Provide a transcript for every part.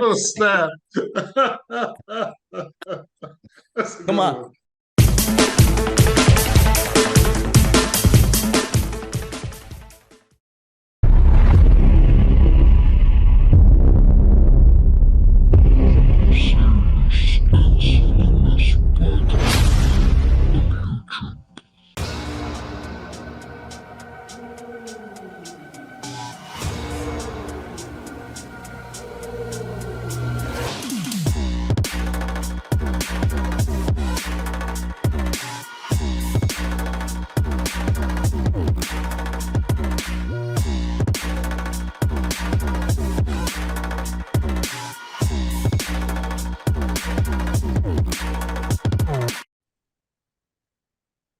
Oh, snap. Come on.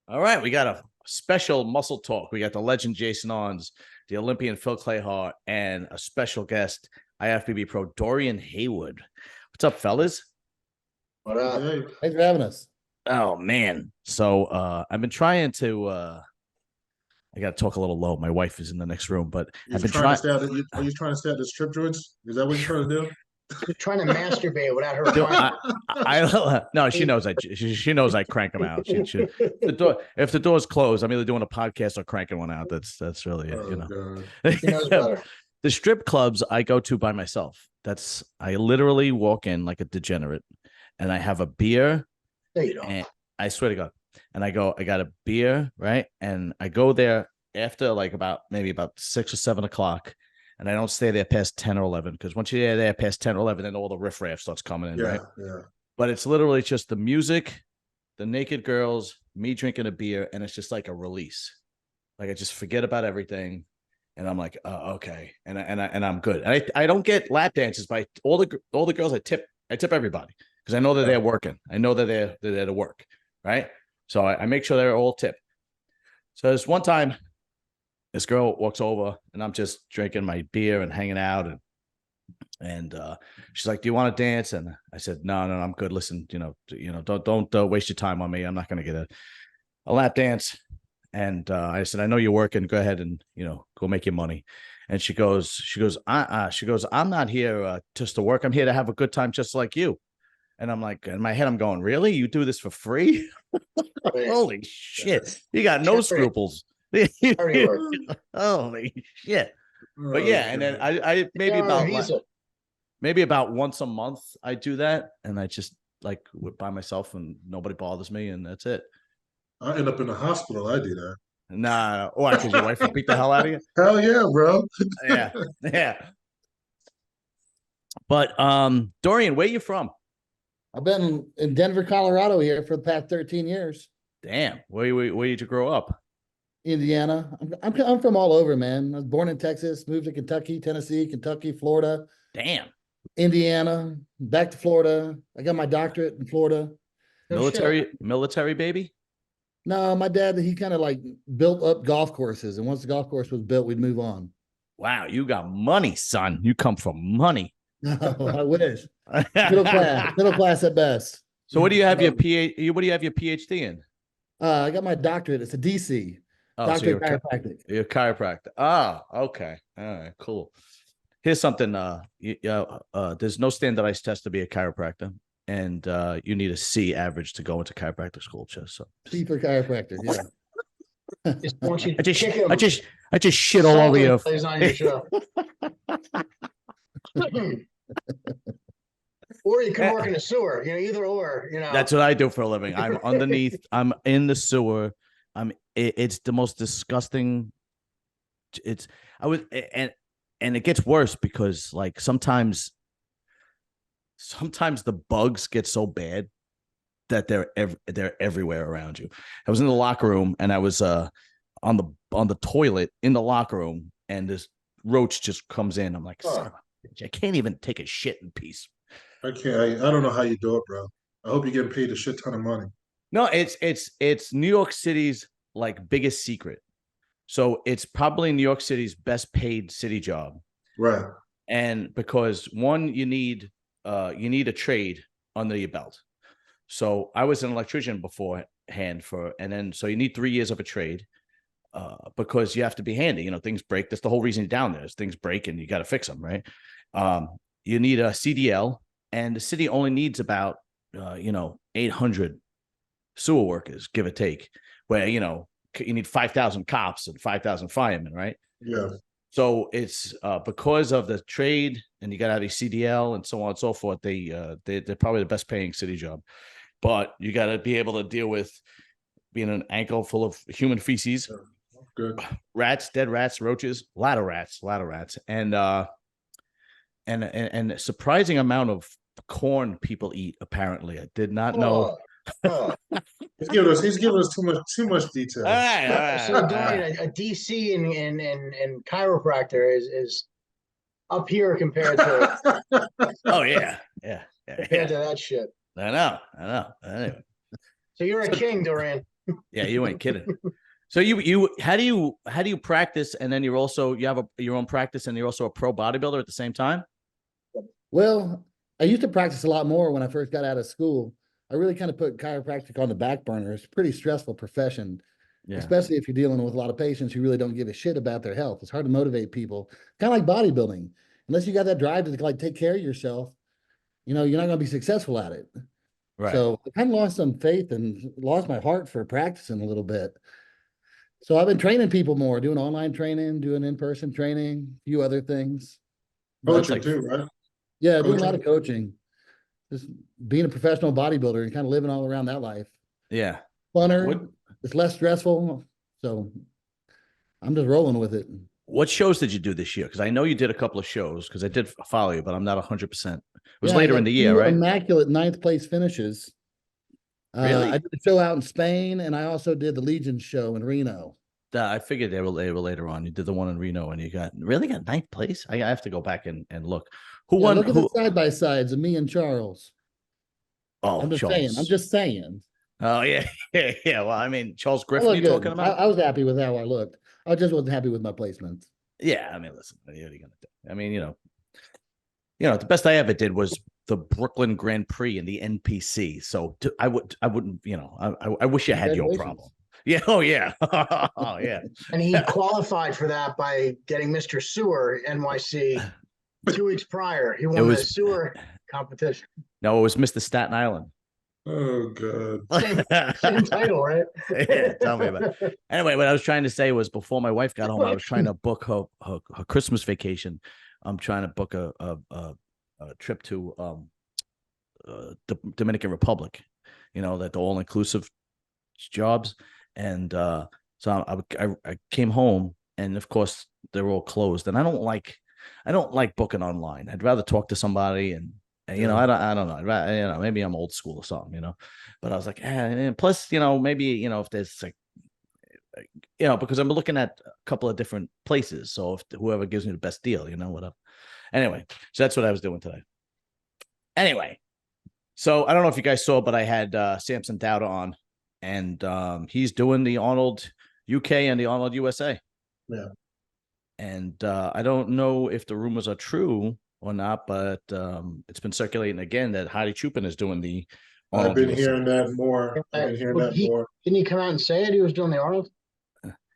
All right, we got a special muscle talk. We got the legend Jason Ons, the Olympian Phil Clahar, and a special guest, IFBBPro Dorian Haywood. What's up, fellas? What up? Hey. Thanks for having us. Oh man. So I've been trying to I gotta talk a little low. My wife is in the next room, but I've been trying. Are you trying to stay at the strip joints? Is that what you're trying to do? You're trying to masturbate without her. No, she knows she knows I crank them out. If the door's closed, I'm either doing a podcast or cranking one out. That's really it, you know. She knows better. The strip clubs I go to by myself. I literally walk in like a degenerate, and I have a beer. No, you don't. And I swear to God. And I got a beer, right? And I go there after like maybe about 6 or 7 o'clock. And I don't stay there past 10 or 11, because once you're there past 10 or 11, then all the riffraff starts coming in, right? Yeah. But it's literally just the music, the naked girls, me drinking a beer, and it's just like a release. Like I just forget about everything, and I'm like, okay, and I'm good. And I don't get lap dances by all the girls. I tip everybody because I know that they're working. I know that they're there to work, right? So I make sure they're all tipped. So this one time, this girl walks over, and I'm just drinking my beer and hanging out, and she's like, "Do you want to dance?" And I said, "No, I'm good. Listen, don't waste your time on me. I'm not going to get a lap dance." And I said, "I know you're working. Go ahead and go make your money." And she goes, "I'm not here just to work. I'm here to have a good time, just like you." And I'm like, in my head, I'm going, "Really? You do this for free? Holy shit! You got no scruples." Holy shit. But yeah, and then I maybe about once a month I do that, and I just like by myself and nobody bothers me, and that's it. I end up in the hospital. I do that. Nah, why? Because your wife will beat the hell out of you? Hell yeah, bro. Yeah. But Dorian, where you from? I've been in Denver, Colorado here for the past 13 years. Damn, where did you grow up? Indiana. I'm from all over, man. I was born in Texas, moved to Kentucky, Tennessee, Kentucky, Florida. Damn. Indiana, back to Florida. I got my doctorate in Florida. Military baby? No, my dad, he kind of like built up golf courses, and once the golf course was built, we'd move on. Wow, you got money, son. You come from money. No, I wish. Middle class at best. So what do you have your PhD in? I got my doctorate. It's a DC. Doctor of chiropractic. You're a chiropractor. Ah, okay. All right, cool. Here's something. There's no standardized test to be a chiropractor, and you need a C average to go into chiropractic school. C for chiropractor. Yeah. I just shit all over you. On your show. Or you can work in a sewer. Either or. That's what I do for a living. I'm underneath. I'm in the sewer. It's the most disgusting. And it gets worse because like sometimes the bugs get so bad that they're everywhere around you. I was in the locker room and I was on the toilet in the locker room, and this roach just comes in. I'm like, son of a bitch, I can't even take a shit in peace. I can't. I don't know how you do it, bro. I hope you're getting paid a shit ton of money. No, it's New York City's like biggest secret. So it's probably New York City's best paid city job. Right. And because one, you need a trade under your belt. So I was an electrician beforehand so you need 3 years of a trade because you have to be handy. Things break. That's the whole reason you're down there is things break and you got to fix them. Right. you need a CDL, and the city only needs about 800 sewer workers, give or take, where you need 5,000 cops and 5,000 firemen, right? Yeah. So it's because of the trade, and you got to have a CDL and so on and so forth. They're probably the best paying city job, but you got to be able to deal with being an ankle full of human feces, Good. rats, dead rats, roaches, a lot of rats, and a surprising amount of corn people eat. Apparently, I did not know. He's giving us too much detail. All right. So Dorian, a DC and chiropractor is up here compared to Oh yeah. compared to that shit. I know. Anyway, So you're a king, Dorian. yeah, you ain't kidding. So how do you practice, and then you have your own practice, and you're also a pro bodybuilder at the same time? Well, I used to practice a lot more when I first got out of school. I really kind of put chiropractic on the back burner. It's a pretty stressful profession, especially if you're dealing with a lot of patients who really don't give a shit about their health. It's hard to motivate people, kind of like bodybuilding. Unless you got that drive to like take care of yourself, you're not going to be successful at it. Right. So I kind of lost some faith and lost my heart for practicing a little bit. So I've been training people more, doing online training, doing in-person training, a few other things. Coaching too, right? Yeah, doing a lot of coaching. Just being a professional bodybuilder and kind of living all around that life. Yeah. Funner. It's less stressful. So I'm just rolling with it. What shows did you do this year? Because I know you did a couple of shows, because I did follow you, but I'm not 100%. It was later in the year, right? Immaculate 9th place finishes. Really? I did a show out in Spain, and I also did the Legion show in Reno. I figured they were later on. You did the one in Reno, and you got 9th place. I have to go back and look. Who won? Look at the side by sides of me and Charles. Oh, I'm just saying. Oh yeah. Well, I mean, Charles Griffin, you talking about? I was happy with how I looked. I just wasn't happy with my placements. Yeah, I mean, listen, what are you gonna do? I mean, the best I ever did was the Brooklyn Grand Prix in the NPC. So I wouldn't, I wish you had your problem. Yeah. Oh yeah. Oh yeah. And he qualified for that by getting Mr. Sewer NYC 2 weeks prior. He won the sewer competition. No, it was Mr. Staten Island. Oh god. Same title, right? Yeah, tell me about it. Anyway, what I was trying to say was, before my wife got home, I was trying to book her Christmas vacation. I'm trying to book a trip to the Dominican Republic. That the all-inclusive jobs. And so I came home, and of course they're all closed. And I don't like booking online. I'd rather talk to somebody, and I don't know. I'd rather, maybe I'm old school or something, But I was like, and plus, maybe if there's like, because I'm looking at a couple of different places. So if whoever gives me the best deal, whatever. Anyway, so that's what I was doing today. Anyway, so I don't know if you guys saw, but I had Samson Dowda on. And he's doing the Arnold UK and the Arnold USA. Yeah. And I don't know if the rumors are true or not, but it's been circulating again that Heidi Chupin is doing the Arnold. I've been hearing that more. Didn't he come out and say it? He was doing the Arnold?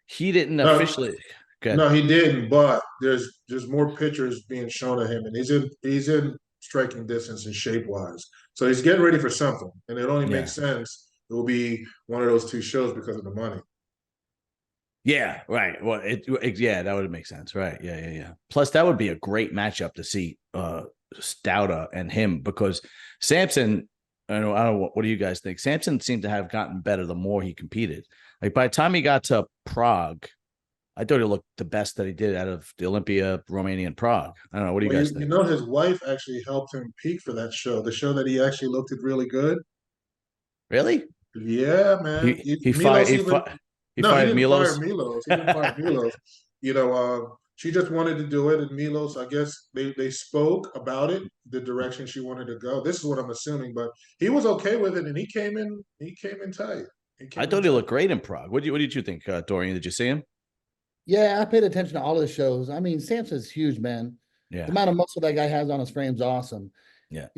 He didn't officially. No, he didn't, but there's more pictures being shown of him, and he's in striking distance and shape-wise. So he's getting ready for something, and it only makes sense. It will be one of those 2 shows because of the money. Yeah, right. Well, that would make sense, right? Yeah. Plus, that would be a great matchup to see Dowda and him, because Samson. I don't know. What do you guys think? Samson seemed to have gotten better the more he competed. Like by the time he got to Prague, I thought he looked the best that he did out of the Olympia, Romania, and Prague. I don't know. What do you guys think? His wife actually helped him peak for that show. The show that he actually looked at really good. Really? Yeah, man. He fired Milos. He didn't fire Milos. She just wanted to do it, and Milos, I guess they spoke about it, the direction she wanted to go. This is what I'm assuming, but he was okay with it, and he came in tight. I thought he looked great in Prague. What did you think, Dorian? Did you see him? Yeah, I paid attention to all his shows. I mean, Samson's huge, man. Yeah. The amount of muscle that guy has on his frame is awesome. Yeah.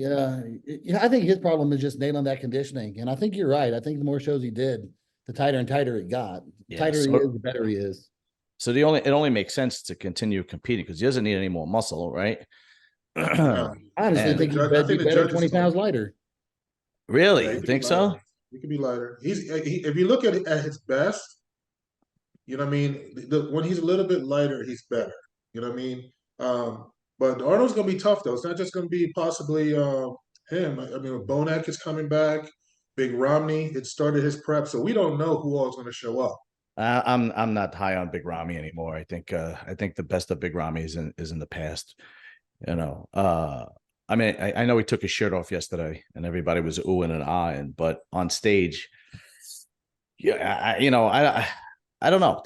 I think his problem is just nailing that conditioning. And I think you're right. I think the more shows he did, the tighter and tighter it got. The tighter he is, the better he is. So it only makes sense to continue competing because he doesn't need any more muscle, right? Yeah. I honestly And think The he'd judge, I be think the better judges 20 told pounds him. lighter. really, Yeah, you he could be think so? lighter. He could be lighter. If you look at his best, you know what I mean? When he's a little bit lighter, he's better. You know what I mean? But Arnold's going to be tough, though. It's not just going to be possibly him. I mean, Bonac is coming back. Big Romney, it started his prep. So we don't know who all is going to show up. I'm not high on Big Ramy anymore. I think the best of Big Ramy is in the past. You know, I mean, I know he took his shirt off yesterday, and everybody was oohing and ahhing, but on stage, yeah, I don't know.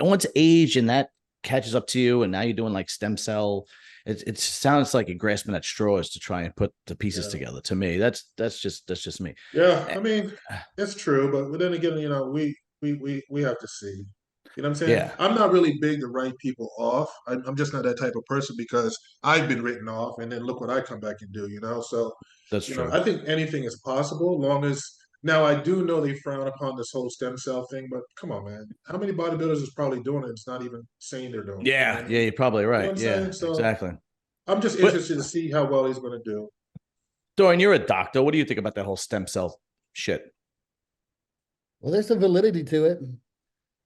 Once age and that catches up to you, and now you're doing like stem cell, it sounds like you're grasping at straws to try and put the pieces together. To me, that's just me. Yeah, I mean, it's true, but then again, you know, we have to see. You know what I'm saying? Yeah, I'm not really big to write people off. I'm just not that type of person because I've been written off, and then look what I come back and do. You know, so that's you know, true. I think anything is possible, long as now I do know they frown upon this whole stem cell thing, but come on, man, how many bodybuilders is probably doing it? It's not even saying they're doing it. You know Yeah, what I yeah, mean? you're probably You know what right. I'm Yeah, saying? So exactly. I'm just But interested to see how well he's going to do. Dorian, you're a doctor. What do you think about that whole stem cell shit? Well, there's some validity to it.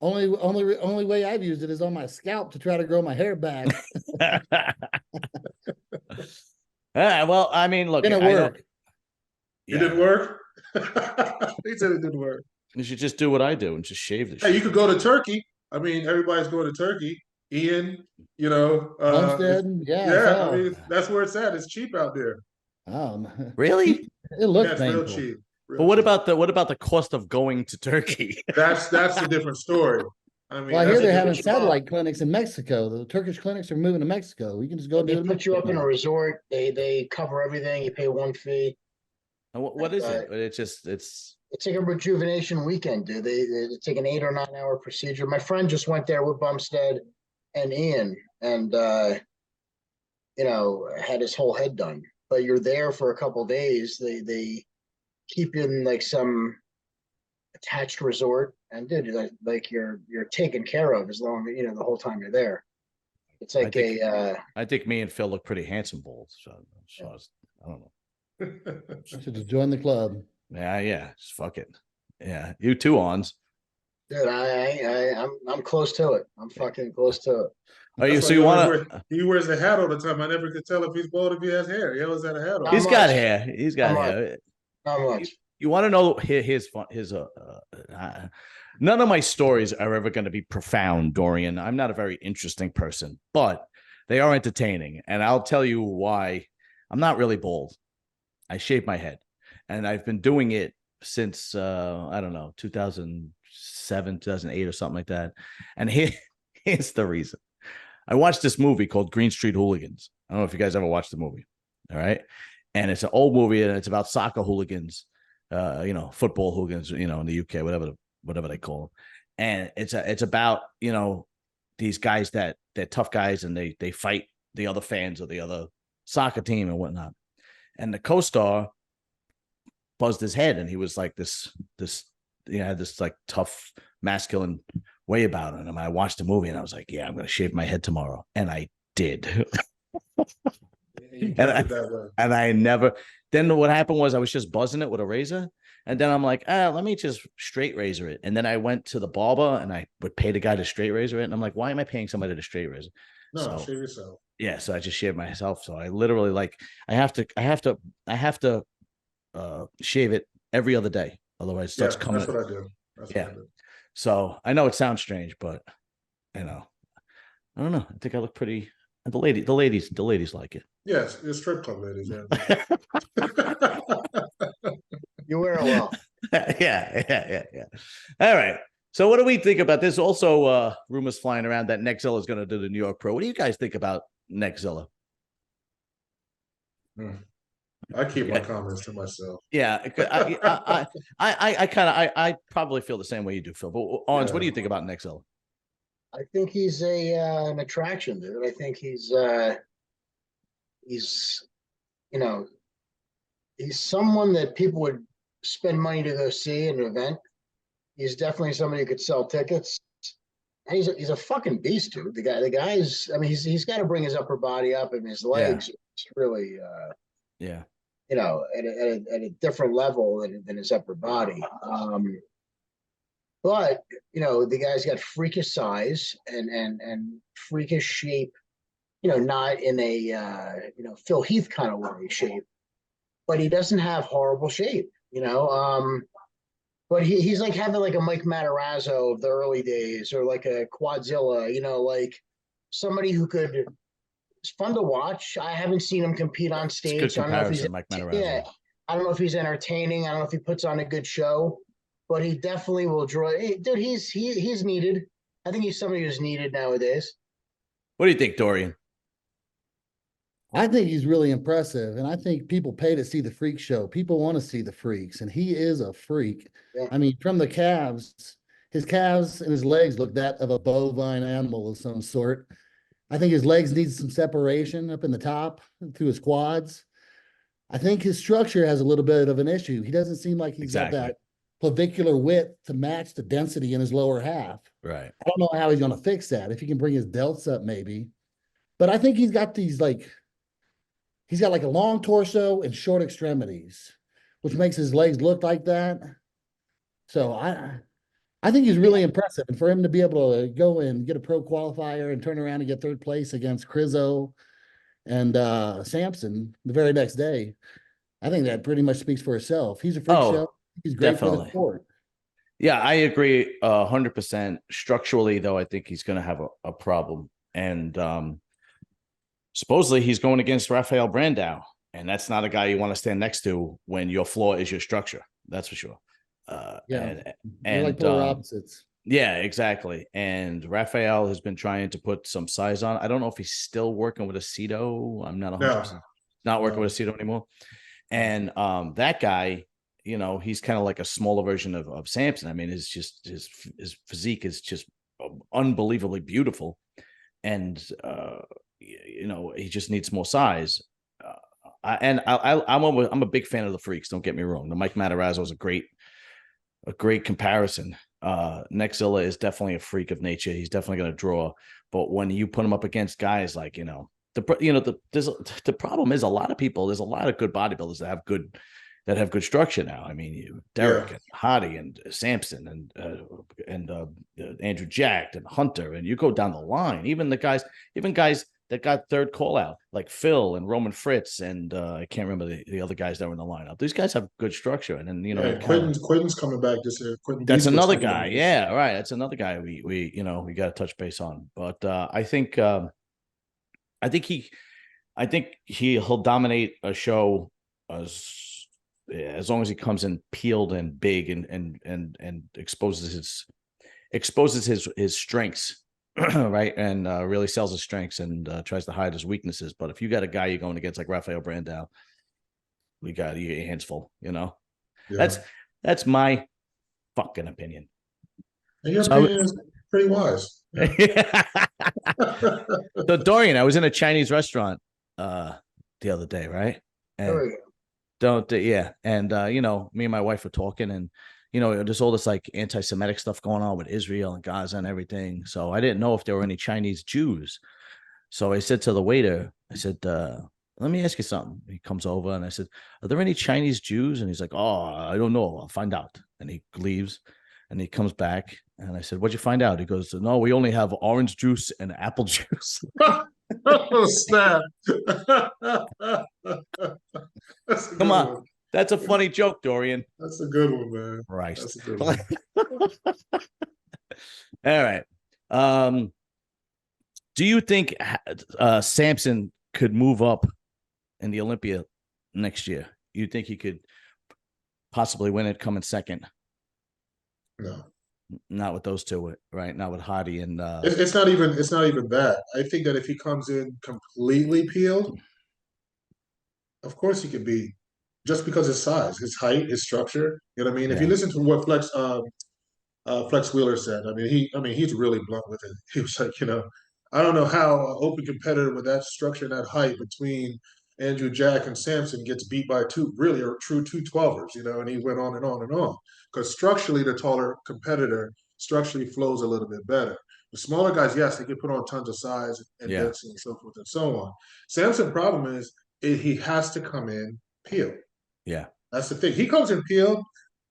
Only way I've used it is on my scalp to try to grow my hair back. Well, I mean, look, Didn't I know. work. It didn't work. He said it didn't work. You should just do what I do and just shave the Hey, shit. you could go to Turkey. I mean, everybody's going to Turkey. Ian, you know, Homestead, yeah, I yeah. I saw. mean, that's where it's at. It's cheap out there. Really? It Yeah, looks it's real painful. cheap. But Real cheap. what about the cost of going to Turkey? That's a different story. I mean, Well, I hear that's a they're They having put different you up. satellite clinics in Mexico. The Turkish clinics are moving to Mexico. We can just go do They it in put you up in a Mexico. resort. They cover everything. You pay one fee. What is it? It's It's like a rejuvenation weekend, dude. It's like an 8 or 9 hour procedure. My friend just went there with Bumstead and Ian, and you know, had his whole head done. But you're there for a couple of days. They keep you in like some attached resort, and dude, like you're taken care of as long as you know the whole time you're there. It's like I think me and Phil look pretty handsome bald. So I don't know. You should just join the club. Yeah, just fuck it. Yeah, you too, Ons. dude, I'm close to it. I'm fucking close to it. Oh, you That's so why you want to? he wears a hat all the time. I never could tell if he's bald if he has hair. He always had a hat on. Not He's got much. hair. He's got Not much. hair. Not much. You want to know his none of my stories are ever going to be profound, Dorian. I'm not a very interesting person, but they are entertaining, and I'll tell you why. I'm not really bald. I shave my head, and I've been doing it since I don't know, 2007, 2008 or something like that. And here's the reason. I watched this movie called Green Street Hooligans. I don't know if you guys ever watched the movie. All right. And it's an old movie, and it's about soccer hooligans, you know, football hooligans, you know, in the UK, whatever they call them. And it's about, you know, these guys that they're tough guys, and they fight the other fans of the other soccer team and whatnot. And the co-star buzzed his head, and he was like this, you know, had this like tough masculine way about him. And I watched the movie, and I was like, yeah, I'm going to shave my head tomorrow. And I did. And I never, then what happened was I was just buzzing it with a razor. And then I'm like, let me just straight razor it. And then I went to the barber, and I would pay the guy to straight razor it. And I'm like, why am I paying somebody to straight razor? No, So, shave yourself. yeah. So I just shaved myself. So I literally like, I have to shave it every other day. Otherwise it starts coming. That's what I do. That's what I do. So I know it sounds strange, but you know, I don't know. I think I look pretty. The ladies like it. Yes, it's strip club ladies. Yeah. You wear it well. yeah. All right. So what do we think about this? Also, rumors flying around that Nexzilla is going to do the New York Pro. What do you guys think about Nexzilla? I keep my comments to myself. Yeah, I probably feel the same way you do, Phil. But Ons, what do you think about Nexzilla? I think he's an attraction, dude. I think he's you know, he's someone that people would spend money to go see at an event. He's definitely somebody who could sell tickets. And he's a fucking beast, dude. The guy's. I mean, he's got to bring his upper body up, and his legs are It's really, Yeah. you know, at a different level than his upper body. But you know, the guy's got freakish size and freakish shape. You know, not in a you know, Phil Heath kind of way shape, but he doesn't have horrible shape. You know, but he's like having like a Mike Matarazzo of the early days, or like a Quadzilla. You know, like somebody who could. It's fun to watch. I haven't seen him compete on stage. It's a good comparison, Mike Yeah, Matarazzo. I don't know if he's entertaining. I don't know if he puts on a good show, but he definitely will draw. Hey, dude, he's needed. I think he's somebody who's needed nowadays. What do you think, Dorian? I think he's really impressive, and I think people pay to see the freak show. People want to see the freaks, and he is a freak. Yeah. I mean, from the calves, his calves and his legs look that of a bovine animal of some sort. I think his legs need some separation up in the top to his quads. I think his structure has a little bit of an issue. He doesn't seem like he's got that clavicular width to match the density in his lower half. Right. I don't know how he's going to fix that. If he can bring his delts up, maybe. But I think he's got these he's got like a long torso and short extremities, which makes his legs look like that. So I think he's really impressive. And for him to be able to go and get a pro qualifier and turn around and get third place against Crizzo and Sampson the very next day, I think that pretty much speaks for itself. He's a freak show. He's great for the sport. Yeah, I agree 100%. Structurally, though, I think he's going to have a problem. And supposedly he's going against Rafael Brandao, and that's not a guy you want to stand next to when your flaw is your structure. That's for sure. And like polar opposites. Yeah, exactly. And Rafael has been trying to put some size on. I don't know if he's still working with Aceto. I'm not 100% not working with Aceto anymore. And that guy, you know, he's kind of like a smaller version of Sampson. I mean, his physique is just unbelievably beautiful, and you know, he just needs more size. I'm a big fan of the freaks. Don't get me wrong. The Mike Matarazzo is a great comparison. Nexzilla is definitely a freak of nature. He's definitely going to draw. But when you put him up against guys like, the problem is a lot of people. There's a lot of good bodybuilders that have good structure now. I mean, Derek and Hardy and Sampson and Andrew Jack and Hunter, and you go down the line. Even guys that got third call out, like Phil and Roman Fritz, and I can't remember the other guys that were in the lineup. These guys have good structure, and then Quentin's coming back this year. That's another guy. Yeah, right. That's another guy we got to touch base on. But I think he'll dominate a show as long as he comes in peeled and big and exposes his strengths. Right, and really sells his strengths and tries to hide his weaknesses. But if you got a guy you're going against like Rafael Brandao, you get your hands full. You know, that's my fucking opinion. And your opinion is pretty wise. Yeah. So Dorian, I was in a Chinese restaurant the other day, right? And and you know, me and my wife were talking, and you know, there's all this like anti-Semitic stuff going on with Israel and Gaza and everything. So I didn't know if there were any Chinese Jews. So I said to the waiter, I said, let me ask you something. He comes over and I said, are there any Chinese Jews? And he's like, oh, I don't know. I'll find out. And he leaves and he comes back. And I said, what'd you find out? He goes, no, we only have orange juice and apple juice. Oh, snap. Come on. One. That's a funny joke, Dorian. That's a good one, man. Right. That's a good one. All right. Do you think Sampson could move up in the Olympia next year? You think he could possibly win it, come in second? No. Not with those two, right? Not with Hardy and it's not even that. I think that if he comes in completely peeled, of course he could be. Just because his size, his height, his structure. You know what I mean? Yeah. If you listen to what Flex Wheeler said, I mean he's really blunt with it. He was like, you know, I don't know how an open competitor with that structure and that height between Andrew Jack and Sampson gets beat by true 212ers, you know, and he went on and on and on. Because structurally, the taller competitor structurally flows a little bit better. The smaller guys, yes, they can put on tons of size and density and so forth and so on. Sampson's problem is he has to come in peeled. Yeah. That's the thing. He comes in peeled,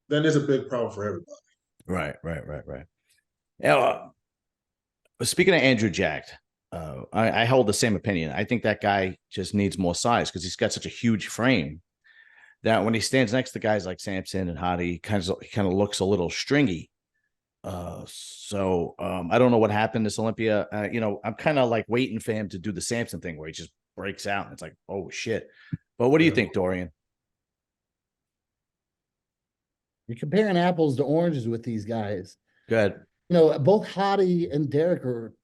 then there's a big problem for everybody. Right. Now, speaking of Andrew Jacked, I hold the same opinion. I think that guy just needs more size because he's got such a huge frame that when he stands next to guys like Samson and Hadi, he kind of looks a little stringy. So I don't know what happened this Olympia. I'm kind of like waiting for him to do the Samson thing where he just breaks out and it's like, oh shit. But what do you think, Dorian? You're comparing apples to oranges with these guys. Good. Both Hadi and Derek are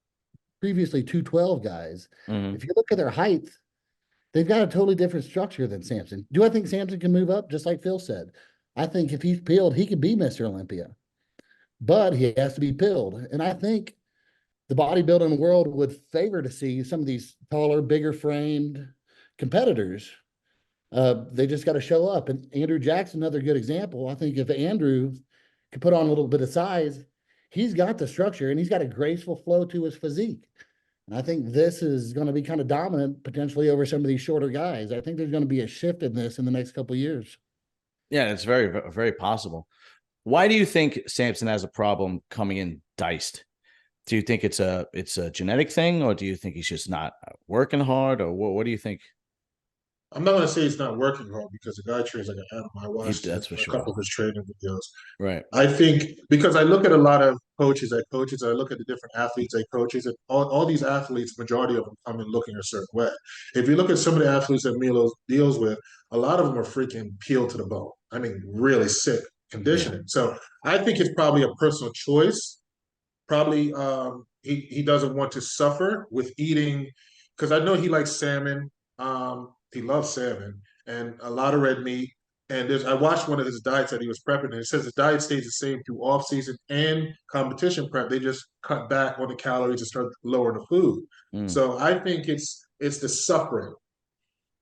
previously 212 guys. If you look at their height, they've got a totally different structure than Samson. Do I think Samson can move up? Just like Phil said, I think if he's peeled, he could be Mr. Olympia, but he has to be peeled. And I think the bodybuilding world would favor to see some of these taller, bigger framed competitors. They just got to show up. And Andrew Jack's another good example. I think if Andrew could put on a little bit of size, he's got the structure and he's got a graceful flow to his physique. And I think this is going to be kind of dominant potentially over some of these shorter guys. I think there's going to be a shift in this in the next couple of years. Yeah, it's very, very possible. Why do you think Samson has a problem coming in diced? Do you think it's a genetic thing, or do you think he's just not working hard, or what do you think? I'm not going to say he's not working hard because the guy trains like an animal. I watched that's for a sure. couple of his training videos. Right. I think because I look at a lot of coaches, I look at the different athletes I coaches, and all these athletes, majority of them come in looking a certain way. If you look at some of the athletes that Milo deals with, a lot of them are freaking peeled to the bone. I mean, really sick conditioning. Yeah. So I think it's probably a personal choice. Probably he doesn't want to suffer with eating, because I know he likes salmon. He loves salmon and a lot of red meat. And I watched one of his diets that he was prepping, and it says the diet stays the same through off season and competition prep. They just cut back on the calories and start lowering the food. So I think it's the suffering.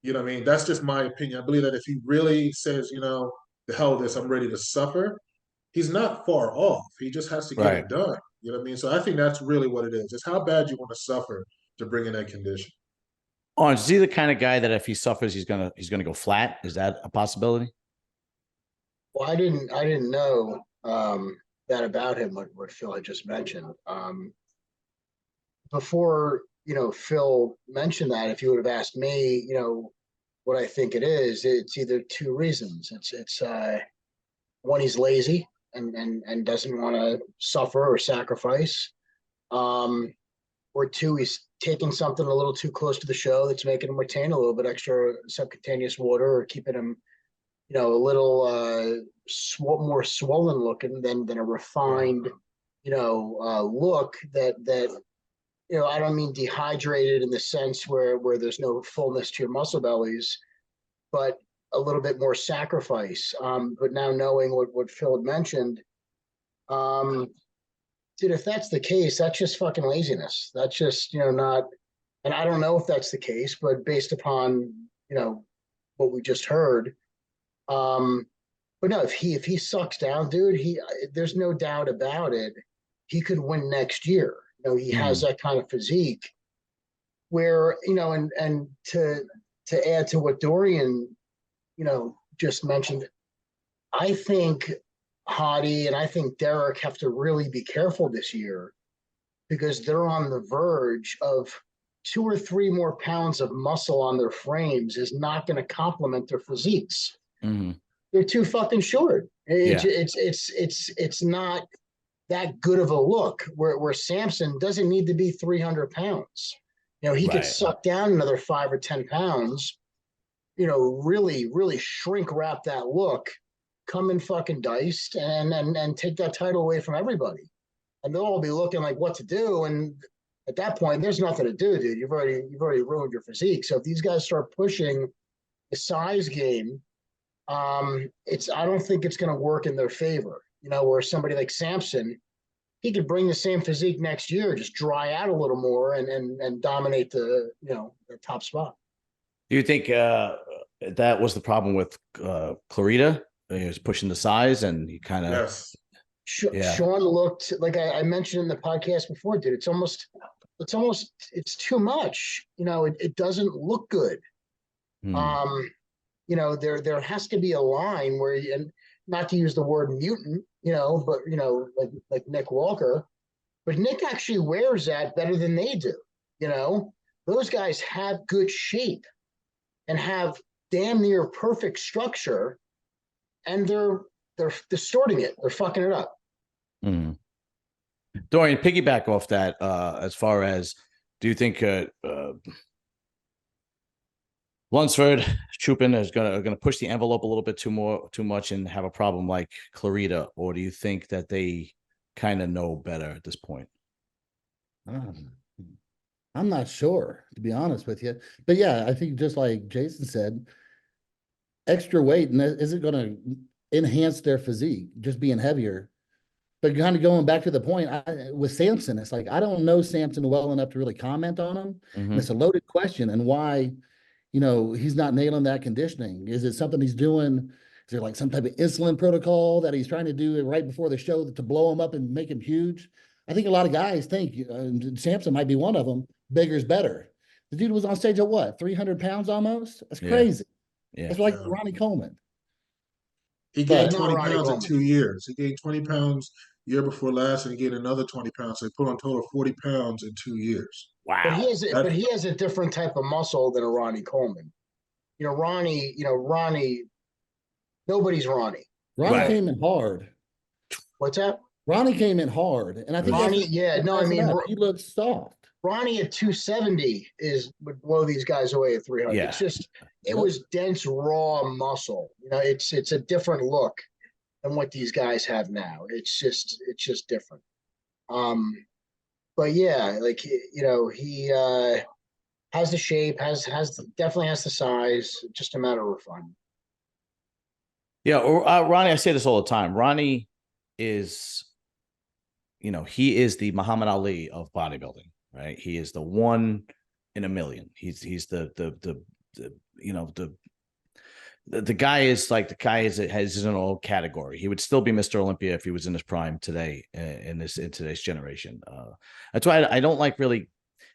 You know what I mean? That's just my opinion. I believe that if he really says, the hell with this, I'm ready to suffer, he's not far off. He just has to get it done. You know what I mean? So I think that's really what it is. It's how bad you want to suffer to bring in that condition. Oh, is he the kind of guy that if he suffers, he's gonna go flat? Is that a possibility? Well, I didn't know that about him. What Phil had just mentioned. Before Phil mentioned that, if you would have asked me, what I think it is, it's either two reasons. It's one, he's lazy and doesn't want to suffer or sacrifice. Or two, he's taking something a little too close to the show that's making him retain a little bit extra subcutaneous water, or keeping him, a little more swollen looking than a refined, look that I don't mean dehydrated in the sense where there's no fullness to your muscle bellies, but a little bit more sacrifice. But now knowing what Phil had mentioned, dude, if that's the case, that's just fucking laziness. That's just, not, and I don't know if that's the case, but based upon, what we just heard, but no, if he sucks down, dude, there's no doubt about it. He could win next year. He has that kind of physique where, and to add to what Dorian, just mentioned, I think Hadi and I think Derek have to really be careful this year, because they're on the verge of 2 or 3 more pounds of muscle on their frames is not going to complement their physiques. They're too fucking short. It's not that good of a look where Samson doesn't need to be 300 pounds. He could suck down another 5 or 10 pounds, really, really shrink wrap that look, come in fucking diced and take that title away from everybody. And they'll all be looking like what to do. And at that point, there's nothing to do, dude. You've already ruined your physique. So if these guys start pushing the size game, I don't think it's going to work in their favor. Where somebody like Samson, he could bring the same physique next year, just dry out a little more and dominate the top spot. Do you think that was the problem with Clarita? He was pushing the size, and he kind of Sean looked like I mentioned in the podcast before, dude. It's too much. It doesn't look good. You know, there has to be a line where, and not to use the word mutant, you know, but, you know, like Nick Walker, but Nick actually wears that better than they do. You know, those guys have good shape and have damn near perfect structure, and they're distorting it. They're fucking it up. Dorian, piggyback off that, as far as, do you think Lunsford, Chupin is gonna push the envelope a little bit too much and have a problem like Clarita, or do you think that they kind of know better at this point? I'm not sure, to be honest with you. But yeah, I think just like Jason said, extra weight and isn't going to enhance their physique, just being heavier. But kind of going back to the point with Samson, it's like I don't know Samson well enough to really comment on him. And it's a loaded question, and why, you know, he's not nailing that conditioning. Is it something he's doing? Is there like some type of insulin protocol that he's trying to do right before the show to blow him up and make him huge? I think a lot of guys think Samson might be one of them. Bigger's better. The dude was on stage at what, 300 pounds almost? That's crazy. Yeah. It's like Ronnie Coleman. He gained 20 pounds in 2 years. He gained 20 pounds year before last, and he gained another 20 pounds. So he put on total 40 pounds in 2 years. Wow. But he has a different type of muscle than a Ronnie Coleman. You know, Ronnie, nobody's Ronnie. Ronnie came in hard. What's that? Ronnie came in hard. And I think Ronnie, he looks soft. Ronnie at 270 would blow these guys away at 300. Yeah. It's just, it was dense, raw muscle. You know, it's a different look than what these guys have now. It's just different. But yeah, like, you know, he has the shape, definitely has the size, just a matter of refinement. Yeah, Ronnie, I say this all the time. Ronnie is, you know, he is the Muhammad Ali of bodybuilding, right? He is the one in a million. He's the you know, the guy is like, the guy has his own category. He would still be Mr. Olympia if he was in his prime today in today's generation. That's why I don't like really.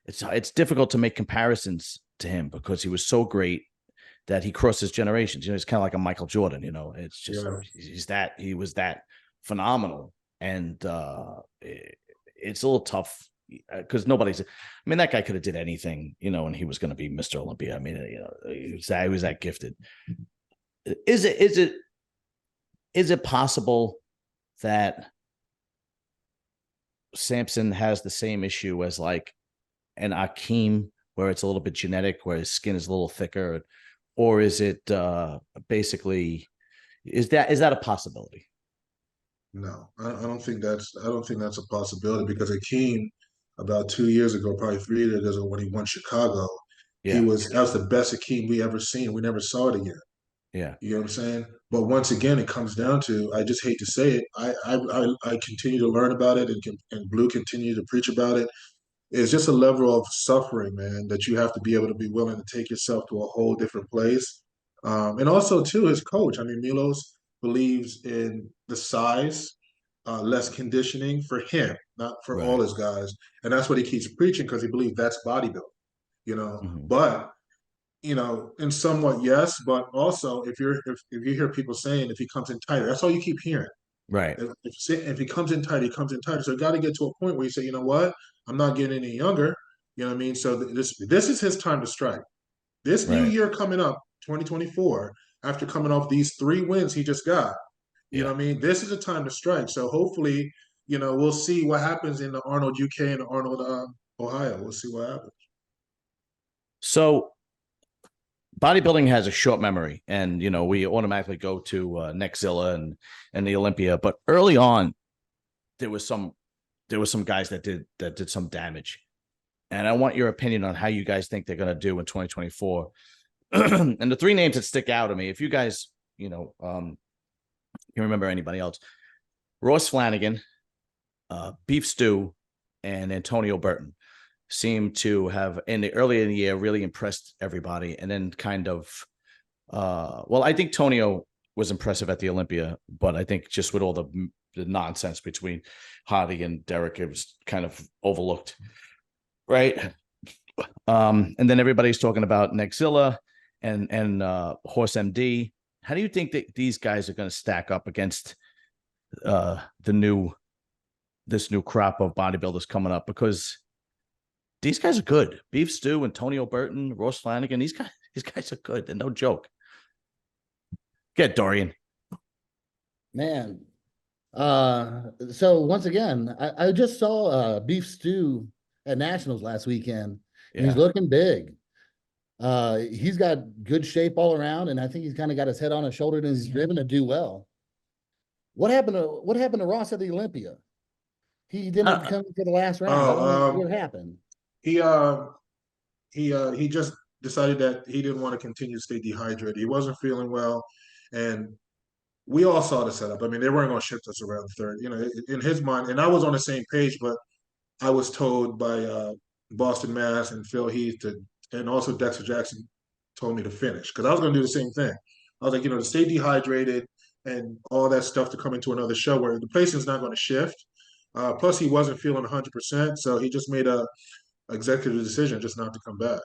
It's difficult to make comparisons to him because he was so great that he crosses generations. You know, it's kind of like a Michael Jordan. You know, it's just he was that phenomenal, and it's a little tough because nobody's. I mean, that guy could have did anything, you know, and he was going to be Mr. Olympia. I mean, you know, he was that gifted. Is it possible that Samson has the same issue as like an Akeem, where it's a little bit genetic, where his skin is a little thicker, or is it basically is that a possibility? No, I don't think that's a possibility, because Akeem, about 2 years ago, probably 3 years ago, when he won Chicago, that was the best Akeem we ever seen. We never saw it again. Yeah. You know what I'm saying? But once again, it comes down to, I just hate to say it, I continue to learn about it, and Blue continue to preach about it. It's just a level of suffering, man, that you have to be able to be willing to take yourself to a whole different place. And also, too, his coach, I mean, Milos believes in the size, less conditioning for him, not for all his guys. And that's what he keeps preaching, because he believes that's bodybuilding, you know. But you know, in somewhat yes, but also if you hear people saying if he comes in tighter, that's all you keep hearing. Right. If he comes in tight, he comes in tighter. So you got to get to a point where you say, you know what, I'm not getting any younger. You know what I mean? So this is his time to strike. This new year coming up, 2024, after coming off these 3 wins he just got, you know what I mean? This is a time to strike. So hopefully, you know, we'll see what happens in the Arnold UK and the Arnold Ohio. We'll see what happens. So bodybuilding has a short memory, and you know, we automatically go to Nexzilla and the Olympia. But early on, there was some guys that did some damage, and I want your opinion on how you guys think they're going to do in 2024. And the 3 names that stick out to me, if you guys, you know, can remember anybody else, Ross Flanagan, Beef Stew, and Antonio Burton seemed to have early in the year really impressed everybody, and then kind of well, I think Tonio was impressive at the Olympia, but I think just with all the nonsense between Hardy and Derek, it was kind of overlooked, right? And then everybody's talking about Nexzilla and Horse MD. How do you think that these guys are going to stack up against this new crop of bodybuilders coming up? Because these guys are good. Beef Stew, Antonio Burton, Ross Flanagan. These guys are good. They're no joke. Get Dorian. Man. So once again, I just saw Beef Stew at Nationals last weekend. And he's looking big. He's got good shape all around, and I think he's kind of got his head on his shoulder and he's driven to do well. What happened to Ross at the Olympia? He didn't come for the last round. I don't know what happened. He just decided that he didn't want to continue to stay dehydrated. He wasn't feeling well, and we all saw the setup. I mean, they weren't going to shift us around third. You know, in his mind, and I was on the same page, but I was told by Boston Mass and Phil Heath and also Dexter Jackson told me to finish because I was going to do the same thing. I was like, to stay dehydrated and all that stuff to come into another show where the placing's not going to shift. Plus, he wasn't feeling 100%, so he just made a executive decision just not to come back.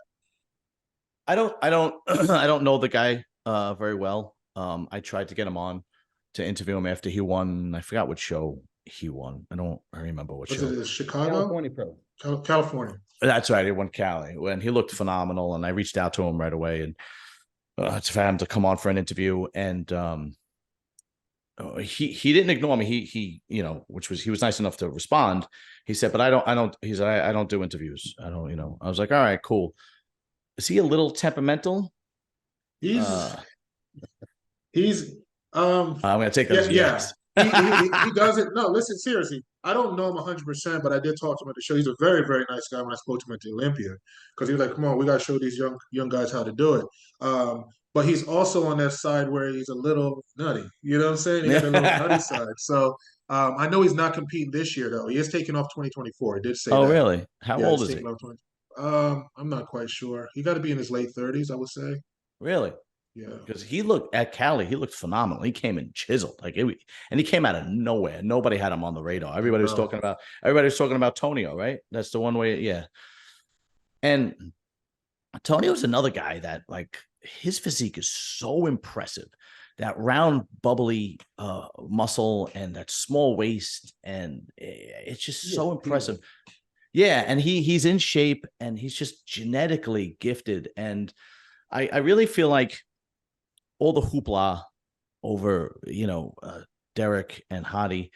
I don't know the guy very well. I tried to get him on to interview him after he won. I forgot what show he won. I remember what show. Was it Chicago? California Pro. California. That's right. He won Cali when he looked phenomenal, and I reached out to him right away and for him to come on for an interview. And he didn't ignore me. He he was nice enough to respond. He said, "But I don't." He said, "I don't do interviews. I don't." I was like, "All right, cool." Is he a little temperamental? He's. I'm gonna take those. Yeah. He doesn't. No, listen, seriously. I don't know him 100%, but I did talk to him at the show. He's a very, very nice guy when I spoke to him at the Olympia because he was like, "Come on, we got to show these young guys how to do it." But he's also on that side where he's a little nutty. You know what I'm saying? He got a little nutty side. So I know he's not competing this year though. He is taking off 2024. He did say. Oh, that. really? How old is he? I'm not quite sure. He got to be in his late 30s, I would say. Really? Yeah. Because he looked at Cali, he looked phenomenal. He came in chiseled, and he came out of nowhere. Nobody had him on the radar. Everybody was talking about Tonio, right? That's the one way, yeah. And Tonio's another guy that his physique is so impressive. That round, bubbly muscle and that small waist, and it's just so impressive. Yeah, and he's in shape, and he's just genetically gifted. And I really feel like all the hoopla over, Derek and Hadi,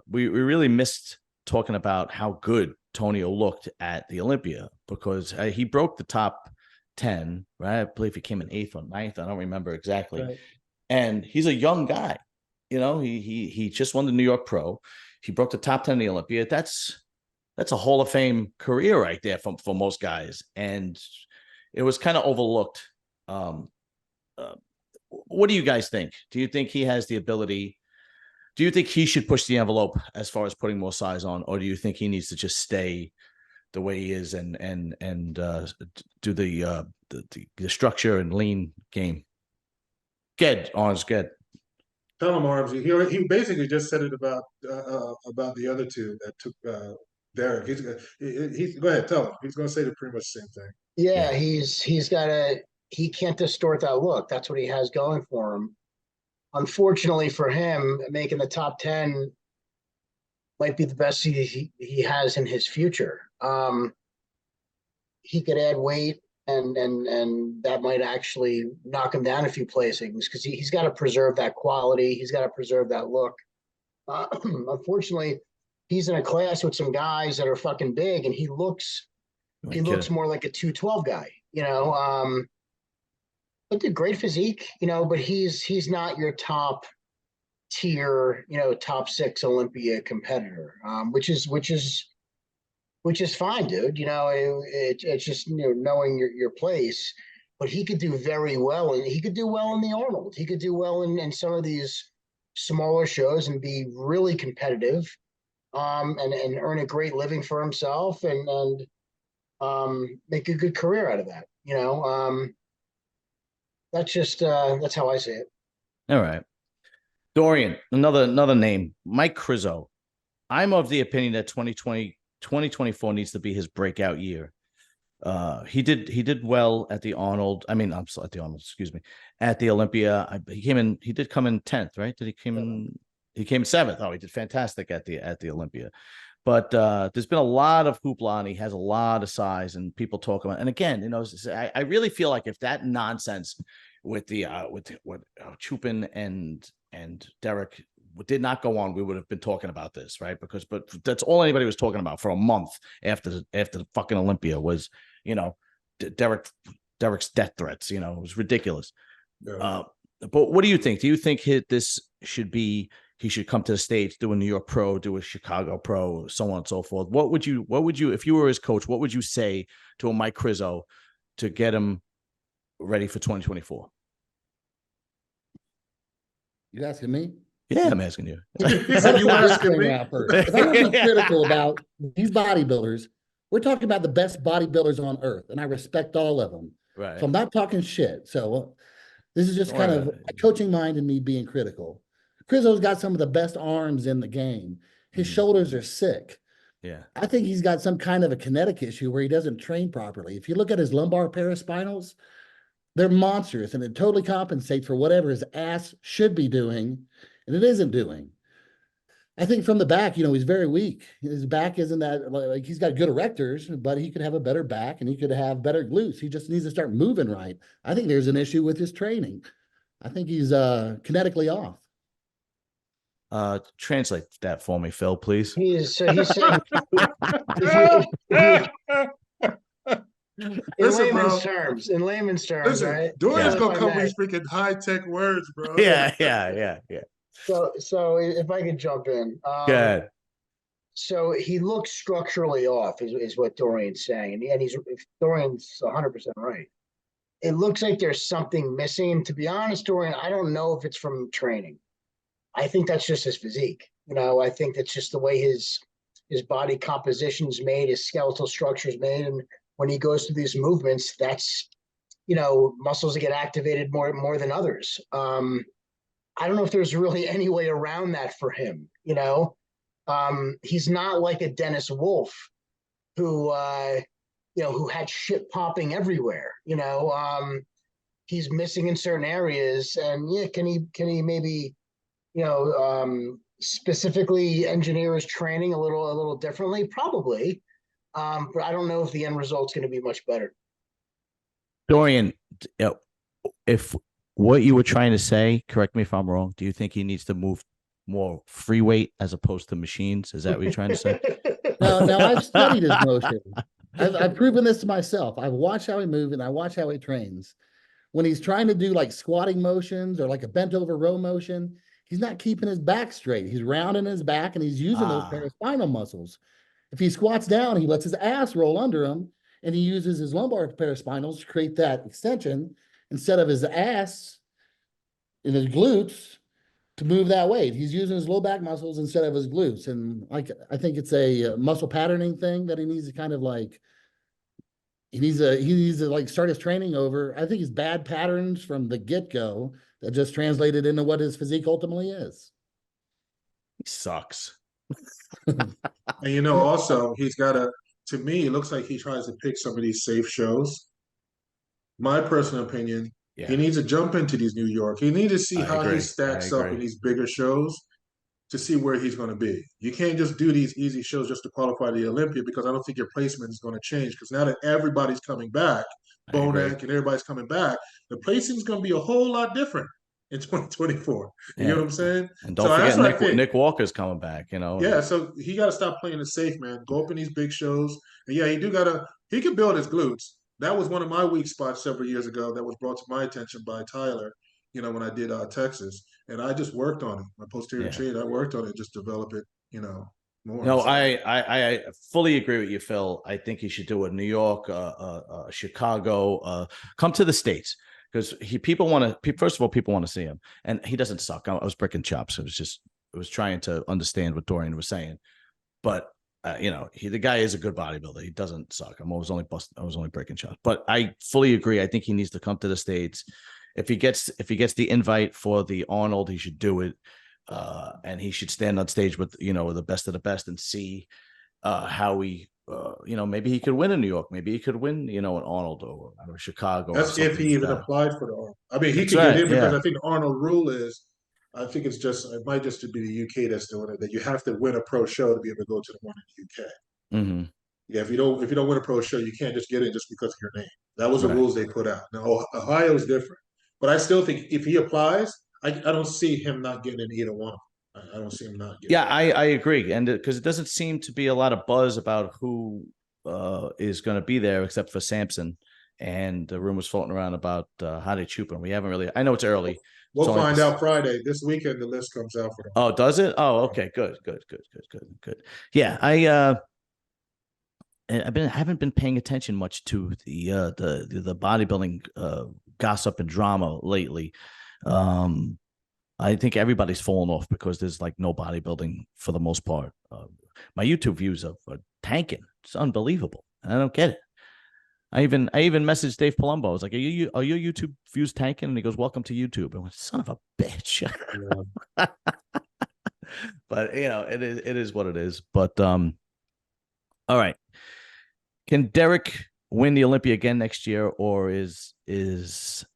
we really missed talking about how good Tonio looked at the Olympia because he broke the top 10, right? I believe he came in 8th or 9th. I don't remember exactly. Right. And he's a young guy. He just won the New York Pro. He broke the top 10 in the Olympia. That's a Hall of Fame career right there for most guys. And it was kind of overlooked. What do you guys think? Do you think he has the ability? Do you think he should push the envelope as far as putting more size on, or do you think he needs to just stay the way he is and do the structure and lean game? Arms, get. Tell him, Arms. He basically just said it about the other two that took Derek. He's go ahead, tell him. He's going to say pretty much the same thing. Yeah, he can't distort that look. That's what he has going for him. Unfortunately for him, making the top 10 might be the best he has in his future. He could add weight, and that might actually knock him down a few placings because he's got to preserve that quality. He's got to preserve that look. Unfortunately, he's in a class with some guys that are fucking big, and he looks more like a 212 guy, but the great physique, but he's not your top tier, top 6 Olympia competitor, which is fine, dude. It's just, knowing your place, but he could do very well. And he could do well in the Arnold. He could do well in some of these smaller shows and be really competitive, and earn a great living for himself and make a good career out of that. That's how I see it. All right. Dorian, another name, Mike Crizzo. I'm of the opinion that 2024 needs to be his breakout year. He did well at the Arnold. I mean, I'm sorry, at the Arnold, excuse me, at the Olympia. He did come in 10th, right? He came 7th. Oh, he did fantastic at the Olympia. But there's been a lot of hoopla, and he has a lot of size, and people talk about. And again, I really feel like if that nonsense with Chupin and Derek did not go on, we would have been talking about this, right? But that's all anybody was talking about for a month after the fucking Olympia was, Derek's death threats. It was ridiculous. Yeah. But what do you think? Do you think this should be? He should come to the States, do a New York Pro, do a Chicago Pro, so on and so forth. What would you, if you were his coach, what would you say to a Mike Krizo to get him ready for 2024? You asking me? Yeah, I'm asking you. He said you asking me. If I want to be critical about these bodybuilders, we're talking about the best bodybuilders on earth, and I respect all of them. Right. So I'm not talking shit. So this is just kind of a coaching mind and me being critical. Krizo's got some of the best arms in the game. His shoulders are sick. Yeah. I think he's got some kind of a kinetic issue where he doesn't train properly. If you look at his lumbar paraspinals, they're monstrous, and it totally compensates for whatever his ass should be doing, and it isn't doing. I think from the back, he's very weak. His back isn't that, like, he's got good erectors, but he could have a better back and he could have better glutes. He just needs to start moving right. I think there's an issue with his training. I think he's kinetically off. Translate that for me, Phil, please. He's saying in layman's terms, right? Dorian's gonna come with these freaking high-tech words, bro. Yeah. So if I could jump in. Go ahead. So he looks structurally off, is what Dorian's saying, and Dorian's 100% right. It looks like there's something missing. To be honest, Dorian, I don't know if it's from training. I think that's just his physique. I think that's just the way his body composition's made, his skeletal structure's made, and when he goes through these movements, that's muscles that get activated more than others. I don't know if there's really any way around that for him. He's not like a Dennis Wolf, who had shit popping everywhere. He's missing in certain areas, and can he maybe specifically engineer his training a little differently? Probably. But I don't know if the end result's going to be much better. Dorian, if what you were trying to say, correct me if I'm wrong, do you think he needs to move more free weight as opposed to machines? Is that what you're trying to say? No, I've studied his motion. I've proven this to myself. I've watched how he moves and I watch how he trains. When he's trying to do like squatting motions or like a bent over row motion, he's not keeping his back straight. He's rounding his back and he's using those paraspinal muscles. If he squats down, he lets his ass roll under him and he uses his lumbar paraspinals to create that extension instead of his ass and his glutes to move that weight. He's using his low back muscles instead of his glutes. And I think it's a muscle patterning thing that he needs to kind of like, he needs to like start his training over. I think his bad patterns from the get-go that just translated into what his physique ultimately is. He sucks. And also he's got to me, it looks like he tries to pick some of these safe shows. My personal opinion, he needs to jump into these New York. He needs to see how he stacks up in these bigger shows to see where he's going to be. You can't just do these easy shows just to qualify the Olympia, because I don't think your placement is going to change, because now that everybody's coming back, Bonac and everybody's coming back, the placing is going to be a whole lot different in 2024. You know what I'm saying? And don't forget Nick Walker's coming back, Yeah, so he got to stop playing it safe, man. Go up in these big shows. And he can build his glutes. That was one of my weak spots several years ago that was brought to my attention by Tyler, when I did Texas. And I just worked on it. My posterior chain, I worked on it, just develop it, more. No, I fully agree with you, Phil. I think he should do it in New York, Chicago, come to the States. Because people want to see him, and he doesn't suck. I was breaking chops. It was trying to understand what Dorian was saying, but the guy is a good bodybuilder. He doesn't suck. I was only breaking chops, but I fully agree. I think he needs to come to the States. If he gets the invite for the Arnold, he should do it, and he should stand on stage with the best of the best and see how he maybe he could win in New York. Maybe he could win, in Arnold or Chicago. That's or if he like even that. applied for the Arnold. I mean, he That's could right, get in because yeah. I think the Arnold rule is, I think it might just be the UK that's doing it, that you have to win a pro show to be able to go to the one in the UK. Mm-hmm. Yeah, if you don't win a pro show, you can't just get in just because of your name. That was the Right. rules they put out. Now Ohio's different, but I still think if he applies, I don't see him not getting in either one. I don't see him not getting. Yeah, I agree, and because it doesn't seem to be a lot of buzz about who is going to be there, except for Samson, and the rumors floating around about Hadi Chupin. We haven't really. I know it's early. We'll find out Friday. This weekend, the list comes out for them. Oh, does it? Oh, okay, good. Yeah, I haven't been paying attention much to the bodybuilding gossip and drama lately. I think everybody's fallen off because there's like no bodybuilding for the most part. My YouTube views are tanking. It's unbelievable. I don't get it. I even messaged Dave Palumbo. I was like, are your YouTube views tanking? And he goes, welcome to YouTube. I went, son of a bitch. Yeah. But it is what it is. But all right. Can Derek win the Olympia again next year, or is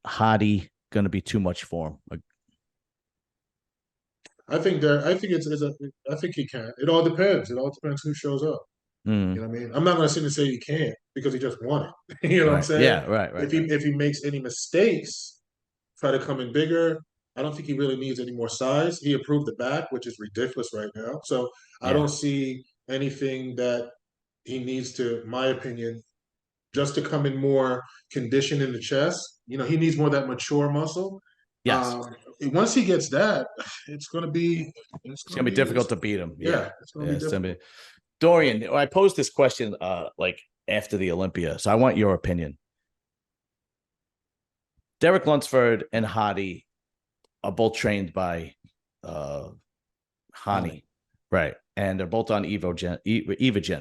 Hadi going to be too much for him? I think he can. It all depends. It all depends who shows up. You know what I mean? I'm not going to sit and say he can't because he just won it. You know what I'm saying? Yeah, right. If he makes any mistakes, try to come in bigger. I don't think he really needs any more size. He improved the back, which is ridiculous right now. So I don't see anything that he needs to, my opinion, just to come in more conditioned in the chest. He needs more of that mature muscle. Yes. Once he gets that, it's going to be difficult to beat him. Yeah, it's going to be difficult. Dorian, I posed this question like after the Olympia, so I want your opinion. Derek Lunsford and Hadi are both trained by Hani, right? And they're both on Evogen,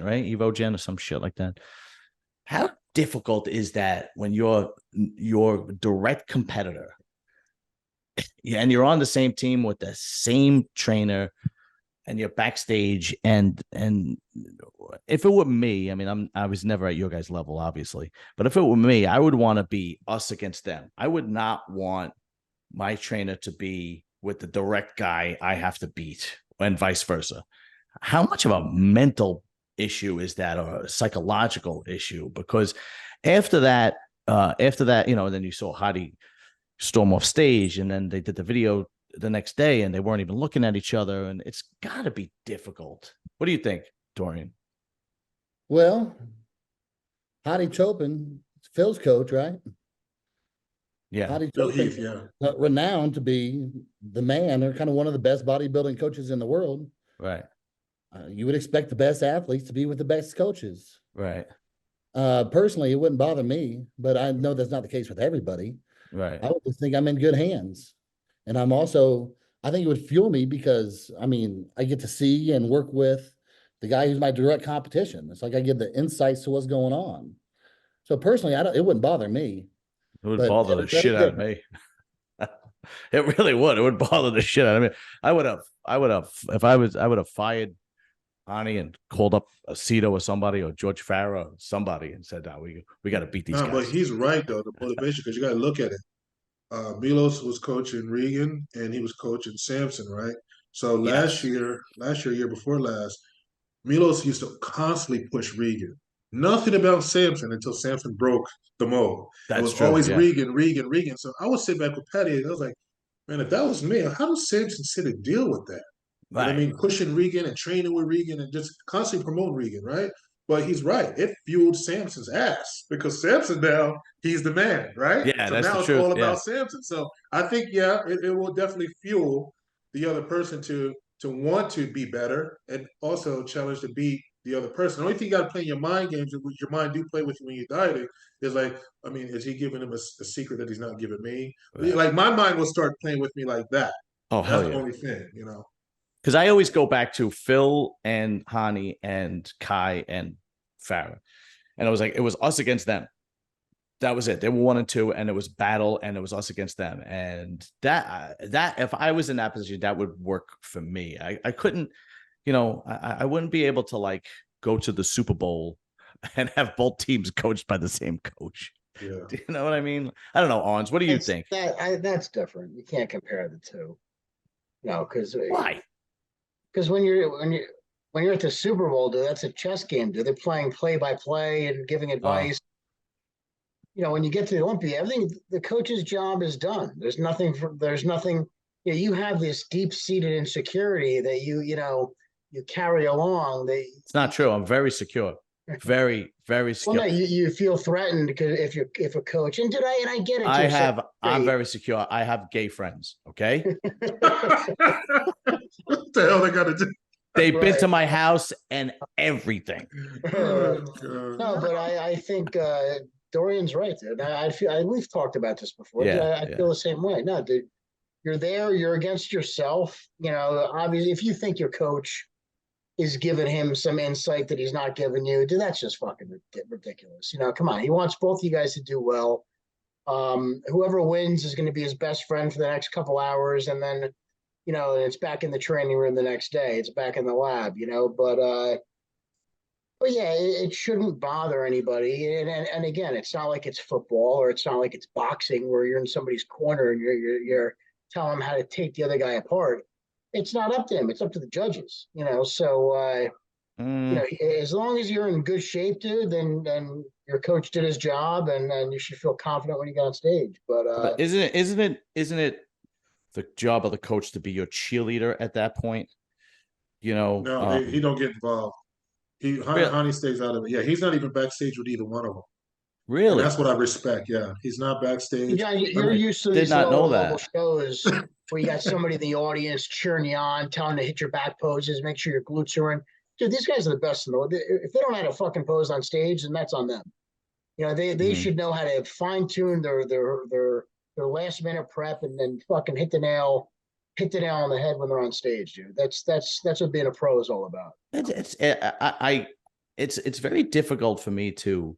right? Evogen or some shit like that. How difficult is that when you're your direct competitor, and you're on the same team with the same trainer, and you're backstage, and if it were me, I mean, I was never at your guys' level, obviously, but if it were me, I would want to be us against them. I would not want my trainer to be with the direct guy I have to beat, and vice versa. How much of a mental issue is that, or a psychological issue? Because after that, then you saw Hadi storm off stage, and then they did the video the next day, and they weren't even looking at each other, and it's got to be difficult. What do you think, Dorian? Well, Hadi Chopin, Phil's coach, right? Yeah, Hadi Chopin, renowned to be the man, or kind of one of the best bodybuilding coaches in the world. Right. You would expect the best athletes to be with the best coaches. Right. Personally, it wouldn't bother me, but I know that's not the case with everybody. Right. I would just think I'm in good hands. And I think it would fuel me because, I mean, I get to see and work with the guy who's my direct competition. It's like I get the insights to what's going on. So personally, it wouldn't bother me. It would bother the shit out of me. It really would. It would bother the shit out of me. I would have fired Hani and called up Aceto or somebody, or George Farah or somebody, and said, "No, we got to beat these guys." But he's right though. The motivation, because you got to look at it. Milos was coaching Regan, and he was coaching Samson, right? So last year, year before last, Milos used to constantly push Regan. Nothing about Samson until Samson broke the mold. It was always Regan. So I would sit back with Patty, and I was like, man, if that was me, how does Samson sit and deal with that? Right. I mean, pushing Regan and training with Regan and just constantly promoting Regan, right? But he's right. It fueled Samson's ass because Samson now, he's the man, right? Yeah, so that's now the it's truth. all about Samson. So I think, it will definitely fuel the other person to want to be better and also challenge to beat the other person. The only thing you got to play in your mind games, which your mind do play with you when you're dieting, is like, I mean, is he giving him a secret that he's not giving me? Right. Like my mind will start playing with me like that. Oh, hell That's the only thing, Because I always go back to Phil and Hani and Kai and Farah. And I was like, it was us against them. That was it. They were 1 and 2, and it was battle, and it was us against them. And that if I was in that position, that would work for me. I couldn't, I wouldn't be able to like go to the Super Bowl and have both teams coached by the same coach. Yeah. Do you know what I mean? I don't know, Arns. What do you think? That's different. You can't compare the two. No, because Why? Because when you're at the Super Bowl, dude, that's a chess game, dude. They're playing play by play and giving advice. You know, when you get to the Olympia, everything, the coach's job is done. There's nothing. You know, you have this deep-seated insecurity that you carry along. It's not true. I'm very secure. Very, very secure. Well, no, you feel threatened because if a coach, and I get it. I'm very secure. I have gay friends. Okay. What the hell they got to do? They've been to my house and everything. No, but I think Dorian's right, dude. We've talked about this before. Yeah, I feel the same way. No, dude, you're there. You're against yourself. You know, obviously, if you think your coach is giving him some insight that he's not giving you, dude, that's just fucking ridiculous. You know, come on. He wants both you guys to do well. Whoever wins is going to be his best friend for the next couple hours, and then, you know, it's back in the training room the next day. It's back in the lab, you know. But yeah, it shouldn't bother anybody. And again, it's not like it's football or it's not like it's boxing where you're in somebody's corner and you're telling them how to take the other guy apart. It's not up to him. It's up to the judges, you know. So, you know, as long as you're in good shape, dude, then your coach did his job, and you should feel confident when you get on stage. But isn't it the job of the coach to be your cheerleader at that point? You know, no, he don't get involved. Hani stays out of it. Yeah, he's not even backstage with either one of them. Really? And that's what I respect. Yeah, he's not backstage. Yeah, you're used to these local shows where you got somebody in the audience cheering you on, telling you to hit your back poses, make sure your glutes are in. Dude, these guys are the best in the world. If they don't have a fucking pose on stage, then that's on them. You know, they should know how to fine tune their last minute prep and then fucking hit the nail on the head when they're on stage, dude. That's what being a pro is all about. It's very difficult for me to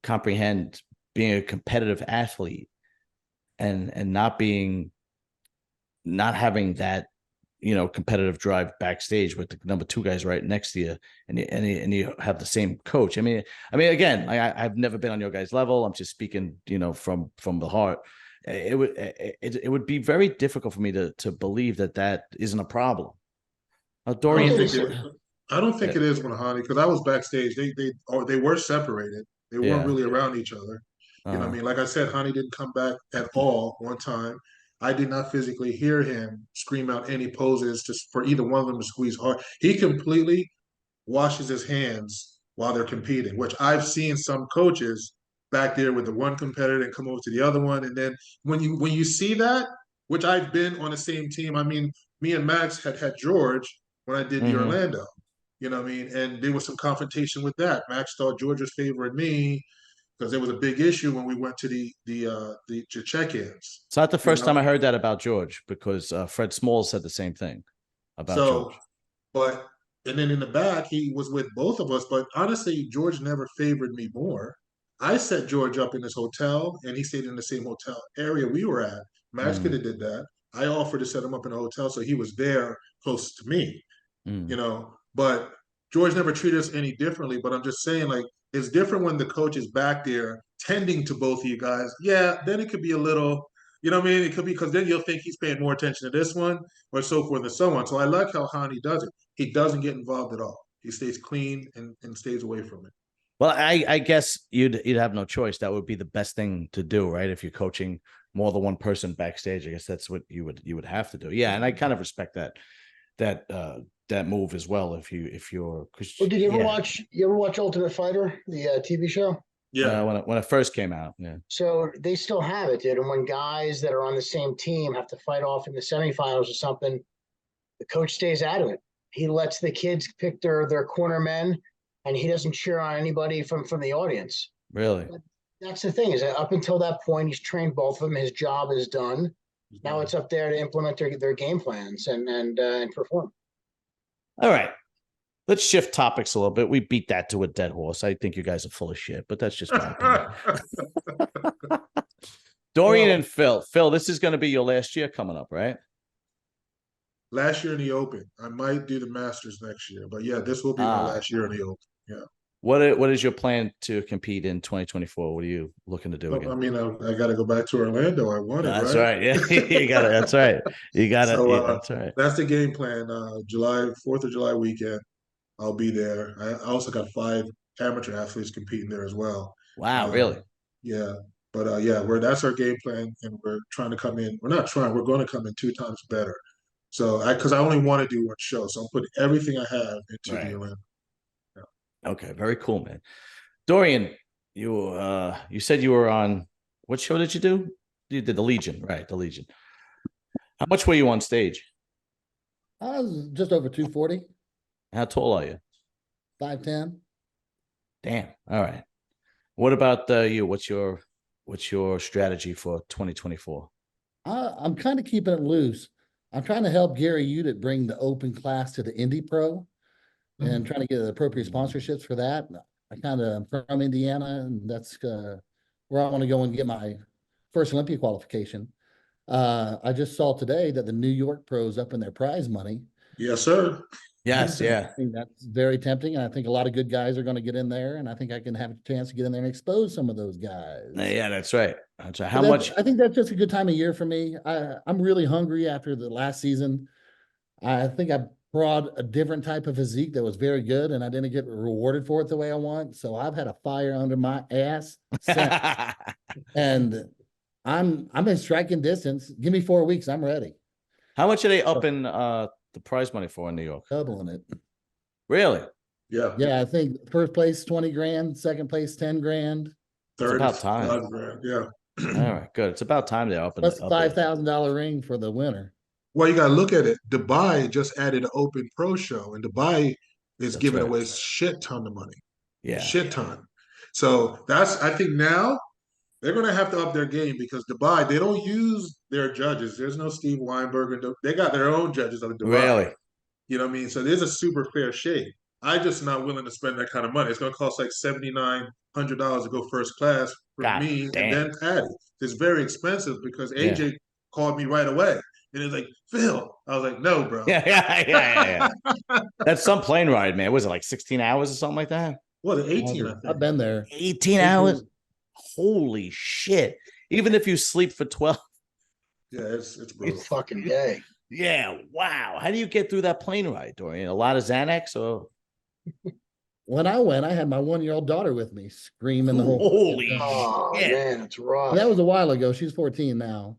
comprehend being a competitive athlete and not having that, you know, competitive drive backstage with the number 2 guys right next to you, and you have the same coach. I mean, again, I've never been on your guys' level. I'm just speaking, you know, from the heart. It would be very difficult for me to believe that isn't a problem. Dorian, I don't think it is with Hani, because I was backstage. They were separated. They weren't really around each other. You know what I mean? Like I said, Hani didn't come back at all one time. I did not physically hear him scream out any poses for either one of them to squeeze hard. He completely washes his hands while they're competing, which I've seen some coaches back there with the one competitor and come over to the other one. And then when you see that, which I've been on the same team, I mean, me and Max had George when I did the Orlando. You know what I mean? And there was some confrontation with that. Max thought George was favoring me because there was a big issue when we went to the check-ins. It's not the first time I heard that about George, because Fred Smalls said the same thing about George. But and then in the back, he was with both of us. But honestly, George never favored me more. I set George up in this hotel, and he stayed in the same hotel area we were at. Max could have did that. I offered to set him up in a hotel, so he was there close to me. You know, but George never treated us any differently. But I'm just saying, like, it's different when the coach is back there tending to both of you guys. Yeah, then it could be a little, you know what I mean? It could be because then you'll think he's paying more attention to this one or so forth and so on. So I like how Hani does it. He doesn't get involved at all. He stays clean and stays away from it. Well, I guess you'd have no choice. That would be the best thing to do, right? If you're coaching more than one person backstage, I guess that's what you would have to do. Yeah, and I kind of respect that move as well. If you're, well, did you ever watch Ultimate Fighter, the TV show? Yeah, when it first came out. Yeah. So they still have it, dude. And when guys that are on the same team have to fight off in the semifinals or something, the coach stays out of it. He lets the kids pick their corner men, and he doesn't cheer on anybody from the audience. Really? But that's the thing, is that up until that point, he's trained both of them. His job is done. Now it's up there to implement their game plans and perform. All right. Let's shift topics a little bit. We beat that to a dead horse. I think you guys are full of shit, but that's just my opinion. Dorian and Phil. Phil, this is going to be your last year coming up, right? last year in the Open. I might do the Masters next year, but yeah, this will be my last year in the Open. Yeah. What is your plan to compete in 2024? What are you looking to do again? I mean, I got to go back to Orlando. I won it, That's right? right. Yeah, you got it. That's right. You got it. So That's right. that's the game plan. July 4th of July weekend, I'll be there. I also got 5 amateur athletes competing there as well. Wow, really? Yeah. But yeah, that's our game plan, and we're trying to come in. We're not trying. We're going to come in 2 times better. So because I only want to do one show, so I'm putting everything I have into the Olympics. Yeah. Okay, very cool, man. Dorian, you said you were on, what show did you do? You did the Legion, right? The Legion. How much were you on stage? I was just over 240. How tall are you? 5'10". Damn. All right. What about you? What's your strategy for 2024? I'm kind of keeping it loose. I'm trying to help Gary Udit bring the open class to the IFBBPro and trying to get the appropriate sponsorships for that. I kind of am from Indiana, and that's where I want to go and get my first Olympia qualification. I just saw today that the New York pros up in their prize money. Yes, sir. Yes, yeah. I think that's very tempting, and I think a lot of good guys are going to get in there, and I think I can have a chance to get in there and expose some of those guys. Yeah, that's right. That's right. How much? I think that's just a good time of year for me. I'm really hungry after the last season. I think I brought a different type of physique that was very good, and I didn't get rewarded for it the way I want. So I've had a fire under my ass since. And I'm in striking distance. Give me 4 weeks, I'm ready. How much are they up in the prize money for in New York? Doubling it. Really? Yeah. Yeah, I think first place 20 grand, second place 10 grand. Third, it's about time. Grand. Yeah. All right, good. It's about time they're up. Plus $5,000 ring for the winner. Well, you got to look at it. Dubai just added an Open Pro show, and Dubai is giving away shit ton of money. Yeah, shit ton. So I think now they're going to have to up their game, because Dubai, they don't use their judges. There's no Steve Weinberg. They got their own judges on Dubai. Really? You know what I mean? So there's a super fair shake. I'm just not willing to spend that kind of money. It's going to cost like $7,900 to go first class for me and then Patty. It's very expensive, because AJ called me right away. And it's like, Phil. I was like, no, bro. Yeah. That's some plane ride, man. Was it like 16 hours or something like that? Well, 18, I think. I've been there. 18 hours? Holy shit. Even if you sleep for 12. Yeah, it's brutal. It's fucking day. Yeah, wow. How do you get through that plane ride, Dorian? A lot of Xanax or? When I went, I had my 1-year-old daughter with me, screaming the whole. Holy shit. Oh, man, it's rough. And that was a while ago. She's 14 now.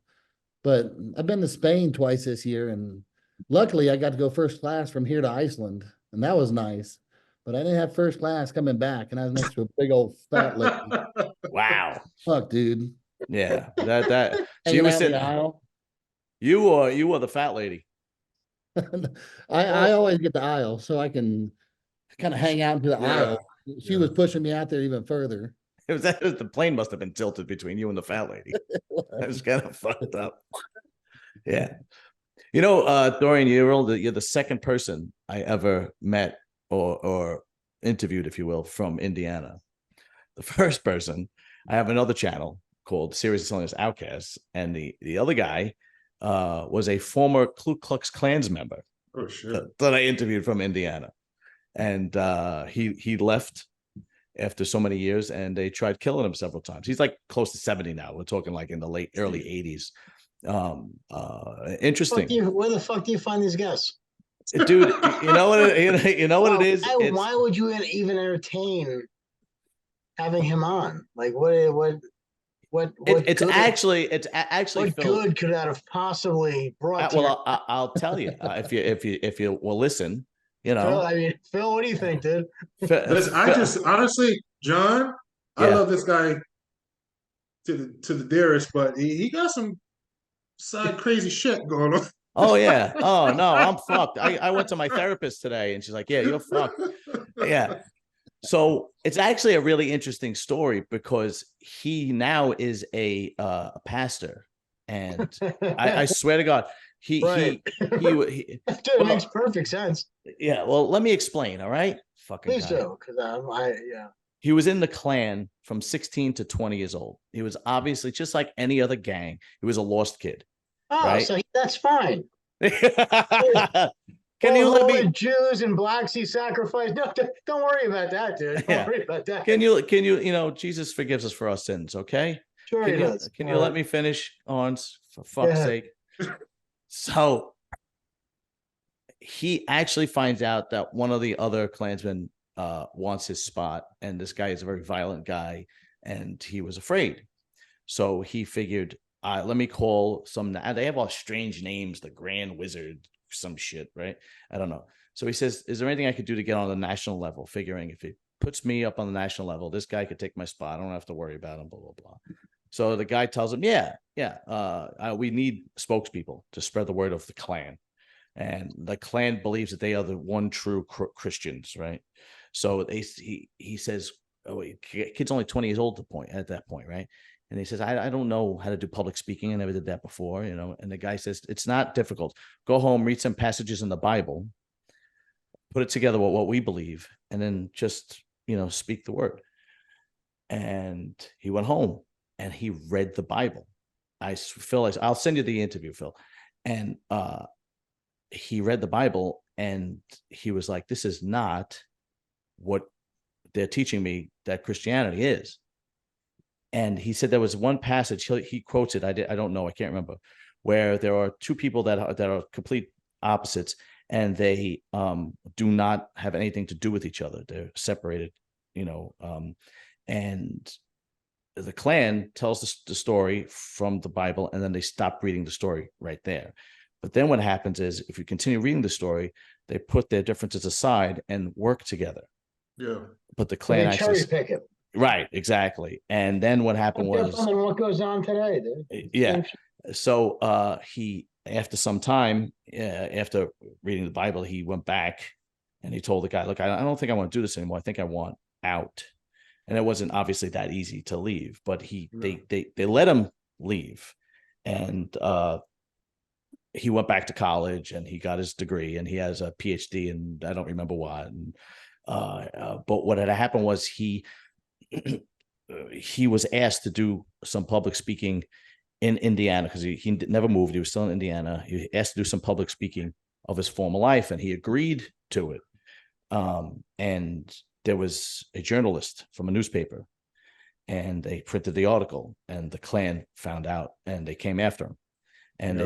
But I've been to Spain twice this year, and luckily I got to go first class from here to Iceland, and that was nice. But I didn't have first class coming back, and I was next to a big old fat lady. Wow. Fuck, dude. Yeah. That she was sitting. You were the fat lady. I always get the aisle, so I can kind of hang out into the aisle. She was pushing me out there even further. The plane must have been tilted between you and the fat lady. That was kind of fucked up. Yeah. You know, Dorian, you're the second person I ever met or interviewed, if you will, from Indiana. The first person, I have another channel called Series of Silliness Outcasts, and the other guy was a former Ku Klux Klans member. Oh shit! That I interviewed from Indiana, and he left after so many years, and they tried killing him several times. He's like close to 70 now. We're talking like in the early 80s. Interesting. Where the fuck do you find these guys? Dude, you know what it is? Why would you even entertain having him on? Like what it's actually what good could that have possibly brought? Well, I'll tell you, if you will listen, you know. Phil, what do you think, dude? Listen, I just honestly, John, I love this guy to the dearest, but he got some side crazy shit going on. Oh yeah. Oh no, I'm fucked. I went to my therapist today, and she's like, "Yeah, you're fucked." Yeah. So it's actually a really interesting story, because he now is a pastor, and I swear to God, he dude, it makes perfect sense. Yeah. Well, let me explain. All right. Fucking. Please do, because He was in the Klan from 16 to 20 years old. He was obviously just like any other gang. He was a lost kid. Oh, right? so that's fine. Can you let me? Jews and blacks he sacrificed? No, don't worry about that, dude. Don't worry about that. Can you, Jesus forgives us for our sins, okay? Sure he does. Can you let me finish, Hans, for fuck's sake? So he actually finds out that one of the other Klansmen wants his spot, and this guy is a very violent guy, and he was afraid. So he figured, let me call some. They have all strange names, the Grand Wizard, some shit, right? I don't know. So he says, is there anything I could do to get on the national level? Figuring if it puts me up on the national level, this guy could take my spot. I don't have to worry about him, blah, blah, blah. So the guy tells him, we need spokespeople to spread the word of the Klan. And the Klan believes that they are the one true Christians, right? So he says, kid's only 20 years old at that point, right? And he says, I don't know how to do public speaking. I never did that before, And the guy says, it's not difficult. Go home, read some passages in the Bible, put it together with what we believe, and then just, speak the word. And he went home and he read the Bible. Phil, I'll send you the interview, Phil. And he read the Bible and he was like, this is not what they're teaching me that Christianity is. And he said there was one passage, he quotes it, I don't know, I can't remember, where there are two people that are complete opposites, and they do not have anything to do with each other. They're separated, and the Klan tells the story from the Bible, and then they stop reading the story right there. But then what happens is, if you continue reading the story, they put their differences aside and work together. Yeah. But But the Klan actually cherry pick it. Right, exactly. And then what happened was, what goes on today, dude. Yeah. So he, after some time, after reading the Bible, he went back and he told the guy, look, I don't think I want to do this anymore. I think I want out. And it wasn't obviously that easy to leave, but they let him leave. And he went back to college and he got his degree and he has a PhD and I don't remember what. And but what had happened was he was asked to do some public speaking in Indiana, because he never moved. He was still in Indiana. He asked to do some public speaking of his former life, and he agreed to it. And there was a journalist from a newspaper, and they printed the article, and the Klan found out, and they came after him. And they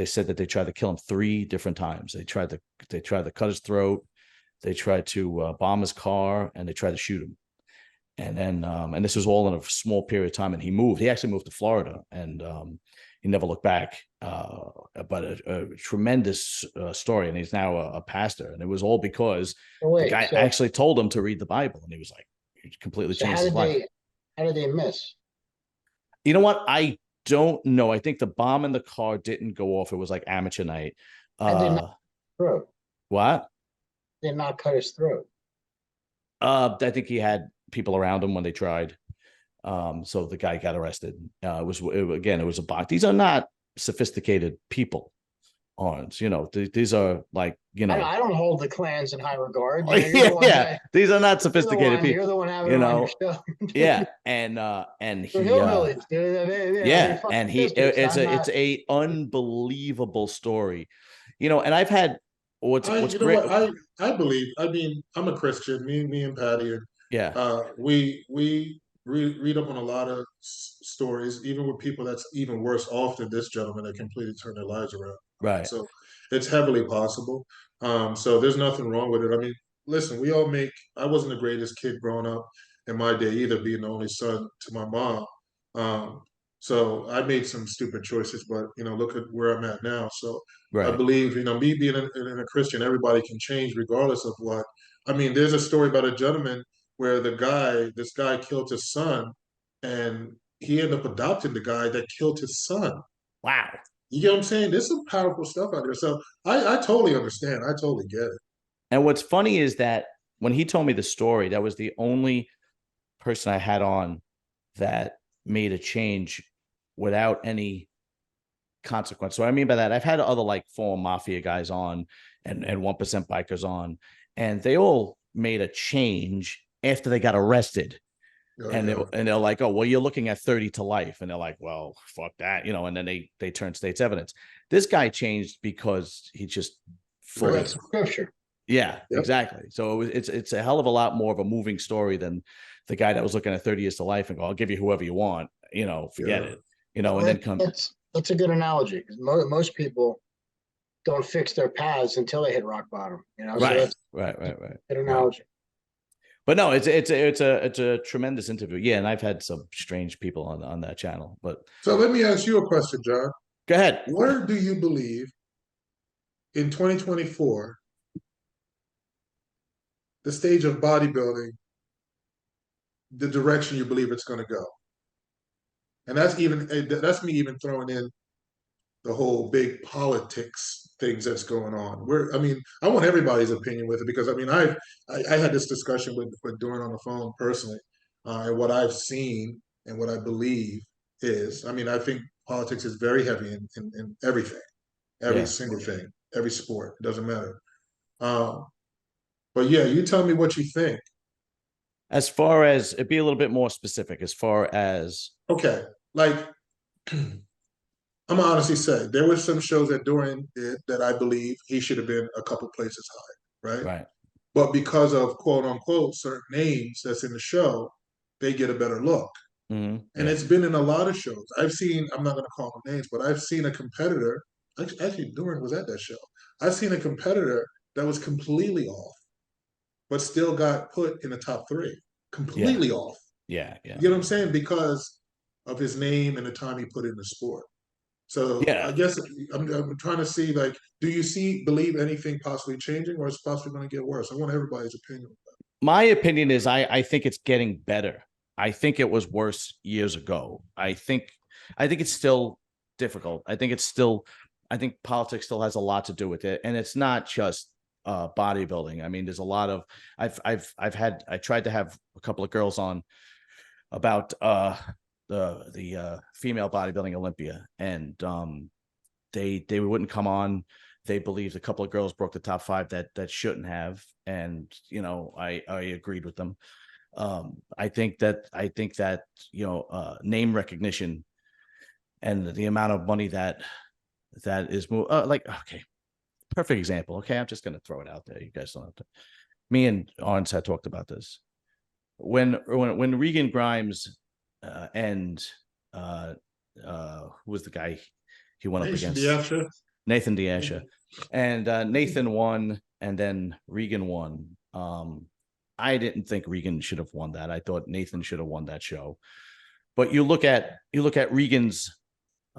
said that they tried to kill him 3 different times. They tried to cut his throat, they tried to bomb his car, and they tried to shoot him. And then, and this was all in a small period of time. And he actually moved to Florida, and he never looked back. But a tremendous story. And he's now a pastor. And it was all because the guy actually told him to read the Bible. And he was like, he completely changed his life. How did they miss? You know what? I don't know. I think the bomb in the car didn't go off. It was like amateur night. What? Did not cut his throat. I think he had people around him when they tried. So the guy got arrested. It was a bot. These are not sophisticated people, Arns. These are like, I don't hold the Klans in high regard. These are not sophisticated people. You're the one having on your show. Yeah, and he, it's a unbelievable story, and I've had what's great. I believe. I mean, I'm a Christian. Me and Patty. We read up on a lot of stories, even with people that's even worse off than this gentleman that completely turned their lives around. Right. So it's heavily possible. So there's nothing wrong with it. I mean, listen, we all I wasn't the greatest kid growing up in my day either, being the only son to my mom. So I made some stupid choices, but look at where I'm at now. So I believe, me being a Christian, everybody can change regardless of what. I mean, there's a story about a gentleman where this guy killed his son, and he ended up adopting the guy that killed his son. Wow. You get what I'm saying? There's some powerful stuff out there. So I totally understand. I totally get it. And what's funny is that when he told me the story, that was the only person I had on that made a change without any consequence. So what I mean by that, I've had other like former mafia guys on and 1% bikers on, and they all made a change after they got arrested. And they're like, oh, well, you're looking at 30 to life. And they're like, well, fuck that, and then they turn state's evidence. This guy changed because he just fully scripture. Yeah, exactly. So it's a hell of a lot more of a moving story than the guy that was looking at 30 years to life and go, I'll give you whoever you want, forget it, and then come. That's a good analogy, because most people don't fix their paths until they hit rock bottom, Right, so right. Good analogy. Right. But no, it's a tremendous interview. Yeah, and I've had some strange people on that channel. But so let me ask you a question, John. Go ahead. Where do you believe in 2024 the stage of bodybuilding, the direction you believe it's going to go? And that's me even throwing in the whole big politics things that's going on. I want everybody's opinion with it, because I had this discussion with Dorian on the phone personally, and what I've seen and what I believe is, I think politics is very heavy in everything, every single thing, every sport. It doesn't matter. But yeah, you tell me what you think. As far as it, be a little bit more specific. As far as okay, like. I'm gonna honestly say there were some shows that Dorian did that I believe he should have been a couple places higher, right? Right. But because of quote unquote certain names that's in the show, they get a better look. Mm-hmm. And it's been in a lot of shows. I've seen, I'm not gonna call them names, but I've seen a competitor. Actually, Dorian was at that show. I've seen a competitor that was completely off, but still got put in the top 3. Completely off. Yeah. You get what I'm saying? Because of his name and the time he put in the sport. So I guess I'm trying to see, like, do you believe anything possibly changing, or it's possibly going to get worse? I want everybody's opinion. My opinion is I think it's getting better. I think it was worse years ago. I think it's still difficult. I think politics still has a lot to do with it, and it's not just bodybuilding. There's a lot of I tried to have a couple of girls on about the female bodybuilding Olympia, and they wouldn't come on. They believed a couple of girls broke the top 5 that shouldn't have, and I agreed with them. I think that name recognition and the amount of money that is okay, perfect example. Okay, I'm just gonna throw it out there. You guys don't have to. Me and Arns had talked about this when Regan Grimes and who was the guy he went up against? Nathan D'Asha. And Nathan won, and then Regan won. I didn't think Regan should have won that. I thought Nathan should have won that show. But you look at Regan's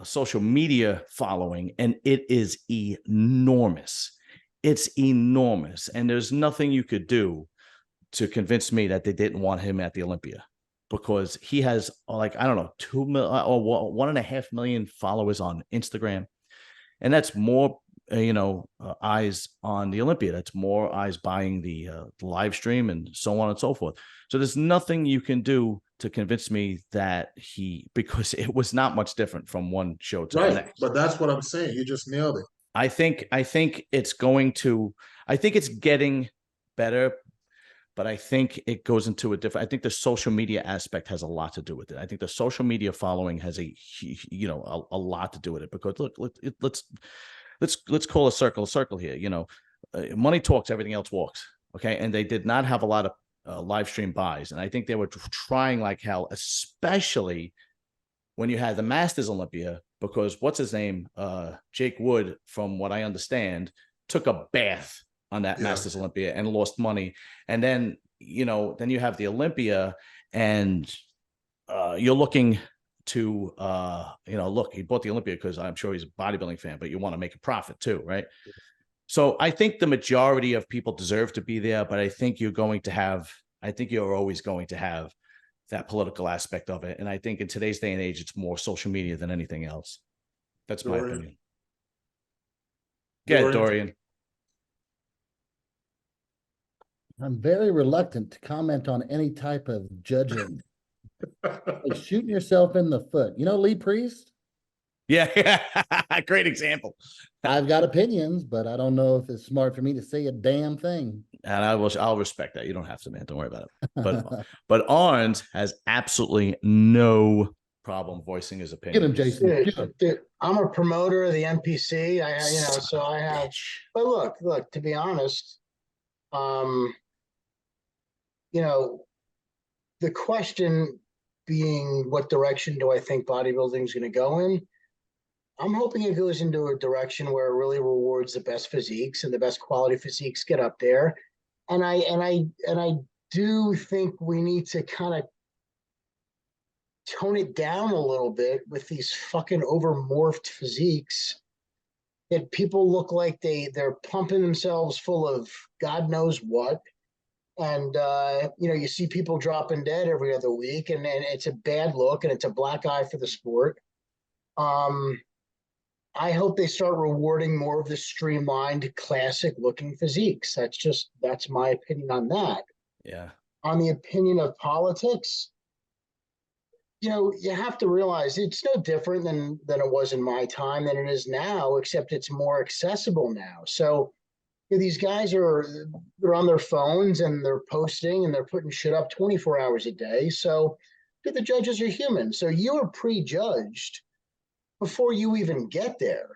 social media following, and it is enormous. It's enormous, and there's nothing you could do to convince me that they didn't want him at the Olympia, because he has 2 million or 1.5 million followers on Instagram, and that's more eyes on the Olympia. That's more eyes buying the live stream and so on and so forth. So there's nothing you can do to convince me that because it was not much different from one show to the next. But that's what I'm saying. You just nailed it. I think it's going to. I think it's getting better. But I think it goes into a different. I think the social media aspect has a lot to do with it. I think the social media following has a lot to do with it, because look, let's call a circle here. Money talks, everything else walks. Okay, and they did not have a lot of live stream buys, and I think they were trying like hell, especially when you had the Masters Olympia, because what's his name, Jake Wood, from what I understand, took a bath on that Masters Olympia and lost money. And then, then you have the Olympia, and you're looking to, look, he bought the Olympia because I'm sure he's a bodybuilding fan, but you want to make a profit too, right? So I think the majority of people deserve to be there, but I think you're always going to have that political aspect of it. And I think in today's day and age, it's more social media than anything else. That's my opinion. Go ahead, Dorian. I'm very reluctant to comment on any type of judging. Like shooting yourself in the foot. Lee Priest? Yeah. Great example. I've got opinions, but I don't know if it's smart for me to say a damn thing. And I'll respect that. You don't have to, man. Don't worry about it. But Arns has absolutely no problem voicing his opinion. Get him, Jason. Dude, I'm a promoter of the NPC. So I have. But look. To be honest, the question being, what direction do I think bodybuilding is going to go in? I'm hoping it goes into a direction where it really rewards the best physiques, and the best quality physiques get up there. And I do think we need to kind of tone it down a little bit with these fucking overmorphed physiques that people look like they're pumping themselves full of God knows what. And, you see people dropping dead every other week, and it's a bad look, and it's a black eye for the sport. I hope they start rewarding more of the streamlined, classic-looking physiques. That's my opinion on that. Yeah. On the opinion of politics, you have to realize it's no different than it was in my time than it is now, except it's more accessible now. So these guys they're on their phones, and they're posting, and they're putting shit up 24 hours a day. So the judges are human. So you are prejudged before you even get there.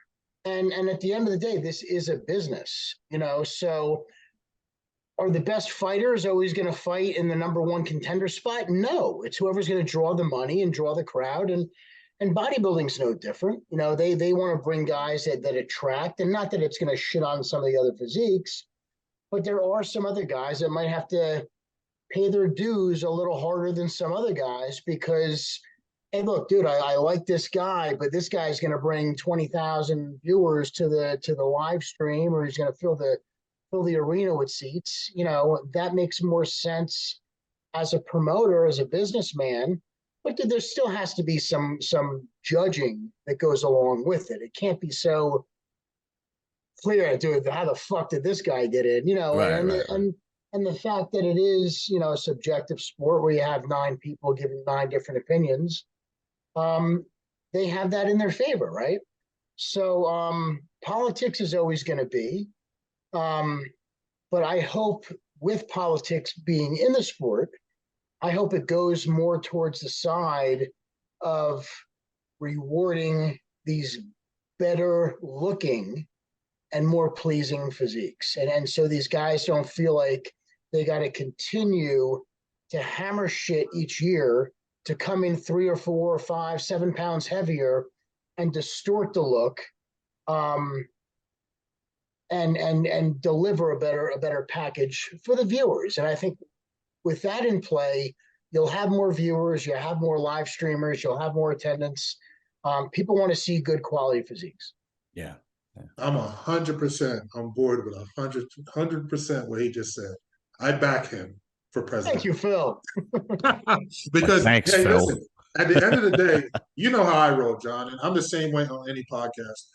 And at the end of the day, this is a business, so are the best fighters always going to fight in the number one contender spot? No, it's whoever's going to draw the money and draw the crowd. And bodybuilding's no different. They want to bring guys that attract, and not that it's going to shit on some of the other physiques, but there are some other guys that might have to pay their dues a little harder than some other guys because, hey, look, dude, I like this guy, but this guy's going to bring 20,000 viewers to the live stream, or he's going to fill the arena with seats. That makes more sense as a promoter, as a businessman. But there still has to be some judging that goes along with it. It can't be so clear, dude, how the fuck did this guy get in? And the fact that it is, a subjective sport where you have 9 people giving 9 different opinions, they have that in their favor, right? So politics is always going to be, but I hope with politics being in the sport, I hope it goes more towards the side of rewarding these better looking and more pleasing physiques. And so these guys don't feel like they got to continue to hammer shit each year to come in 3 or 4 or 5, 7 pounds heavier and distort the look, and deliver a better package for the viewers. And I think with that in play, you'll have more viewers, you'll have more live streamers, you'll have more attendance. People want to see good quality physiques. Yeah. I'm 100% on board with 100% what he just said. I back him for president. Thank you, Phil. Because thanks, Phil. Listen, at the end of the day, you know how I roll, John, and I'm the same way on any podcast.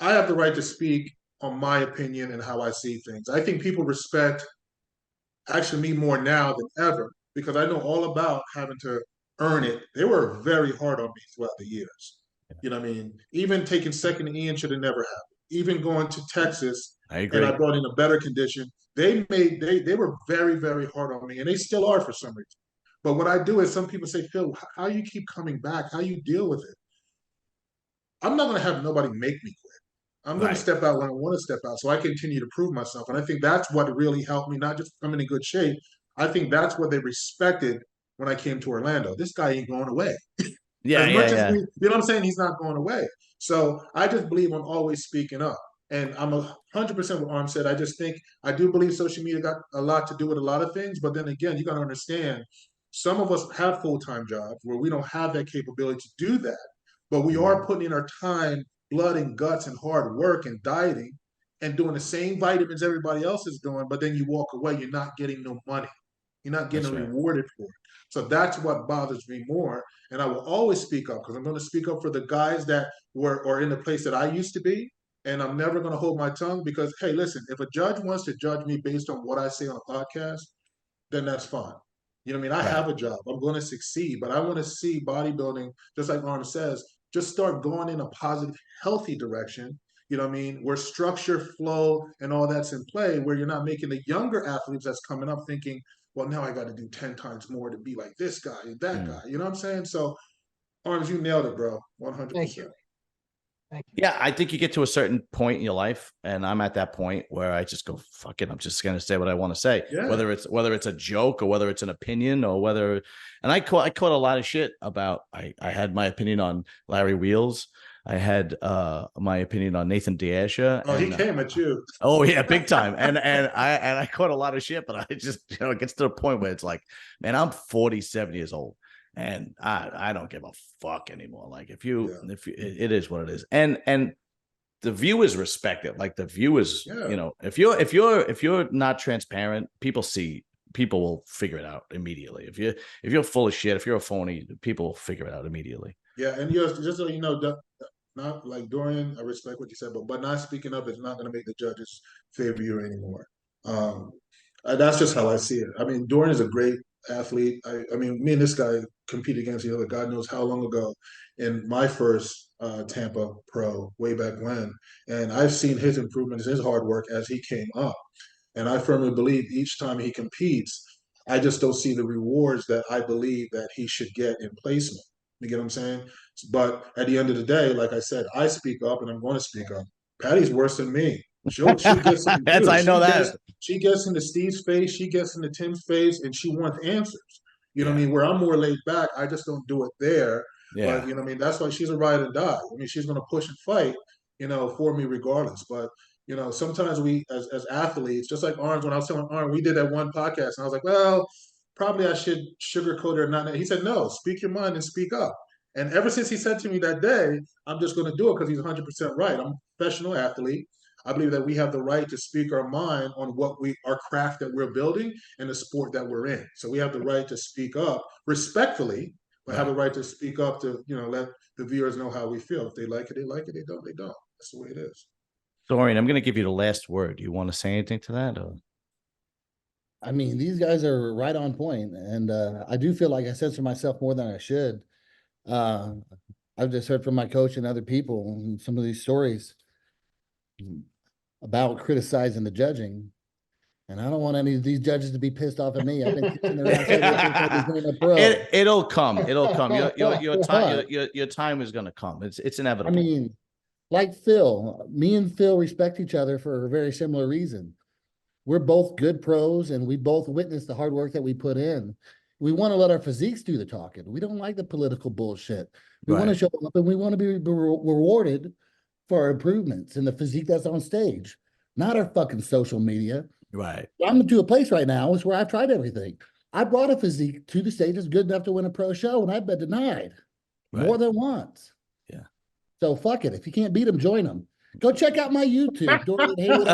I have the right to speak on my opinion and how I see things. I think people respect actually me more now than ever because I know all about having to earn it. They were very hard on me throughout the years. You know what I mean? Even taking second to Ian should have never happened. Even going to Texas, I agree. And I brought in a better condition. They were very, very hard on me, and they still are for some reason. But what I do is some people say, Phil, how you keep coming back? How you deal with it? I'm not going to have nobody make me quit. I'm going to step out when I want to step out, so I continue to prove myself. And I think that's what really helped me, not just come in good shape. I think that's what they respected when I came to Orlando. This guy ain't going away. Yeah, as much as you know what I'm saying? He's not going away. So I just believe on always speaking up. And I'm 100% what Arm said. I just think, I do believe social media got a lot to do with a lot of things. But then again, you got to understand, some of us have full-time jobs where we don't have that capability to do that. But we are putting in our time, blood and guts and hard work and dieting and doing the same vitamins everybody else is doing. But then you walk away, you're not getting no money. You're not getting rewarded for it. So that's what bothers me more. And I will always speak up because I'm going to speak up for the guys that are in the place that I used to be. And I'm never going to hold my tongue because, hey, listen, if a judge wants to judge me based on what I say on a podcast, then that's fine. You know what I mean? I have a job. I'm going to succeed, but I want to see bodybuilding, just like Arnold says, just start going in a positive, healthy direction. You know what I mean? Where structure, flow, and all that's in play, where you're not making the younger athletes that's coming up thinking, well, now I got to do 10 times more to be like this guy and that guy. You know what I'm saying? So, Arms, you nailed it, bro. 100%. Thank you. Thank you. Yeah, I think you get to a certain point in your life, and I'm at that point where I just go, fuck it, I'm just gonna say what I want to say. Yeah. Whether it's a joke or whether it's an opinion or whether, and I caught a lot of shit about, I had my opinion on Larry Wheels. I had my opinion on Nathan Diasha. Oh, he came at you. Oh yeah, big time. And I caught a lot of shit, but I just, it gets to the point where it's like, man, I'm 47 years old. And I don't give a fuck anymore. Like if it is what it is. And the viewers respect it. Like the viewers, if you're not transparent, people will figure it out immediately. If you're full of shit, if you're a phony, people will figure it out immediately. Yeah, and just so you know, not like Dorian, I respect what you said, but not speaking up is not going to make the judges favor you anymore. That's just how I see it. I mean, Dorian is a great athlete. I mean, me and this guy competed against each other, God knows how long ago, in my first Tampa Pro way back when. And I've seen his improvements, his hard work as he came up. And I firmly believe each time he competes, I just don't see the rewards that I believe that he should get in placement. You get what I'm saying? But at the end of the day, like I said, I speak up and I'm going to speak up. Patty's worse than me. She gets she gets into Steve's face, she gets into Tim's face, and she wants answers. You know what I mean? Where I'm more laid back, I just don't do it there. Yeah. But you know what I mean? That's why she's a ride or die. I mean, she's going to push and fight, for me regardless. But sometimes we as athletes, just like Arnold, when I was telling Arnold, we did that one podcast, and I was like, well, probably I should sugarcoat it or not. He said, no, speak your mind and speak up. And ever since he said to me that day, I'm just going to do it because he's 100% right. I'm a professional athlete. I believe that we have the right to speak our mind on our craft that we're building and the sport that we're in. So we have the right to speak up respectfully, but have the right to speak up to, let the viewers know how we feel. If they like it, they like it. They don't, they don't. That's the way it is. Dorian, I'm going to give you the last word. Do you want to say anything to that? Or? I mean, these guys are right on point, and I do feel like I censor myself more than I should. I've just heard from my coach and other people and some of these stories about criticizing the judging, and I don't want any of these judges to be pissed off at me. I've been kissing their ass. It'll come. It'll come. Your time is going to come. It's inevitable. I mean, like Phil, me and Phil respect each other for a very similar reason. We're both good pros, and we both witnessed the hard work that we put in. We want to let our physiques do the talking. We don't like the political bullshit. We want to show up, and we want to be rewarded for our improvements in the physique that's on stage, not our fucking social media. Right. I'm to a place right now where I've tried everything. I brought a physique to the stage that's good enough to win a pro show, and I've been denied more than once. Yeah. So fuck it. If you can't beat them, join them. Go check out my YouTube, Dorian Haywood.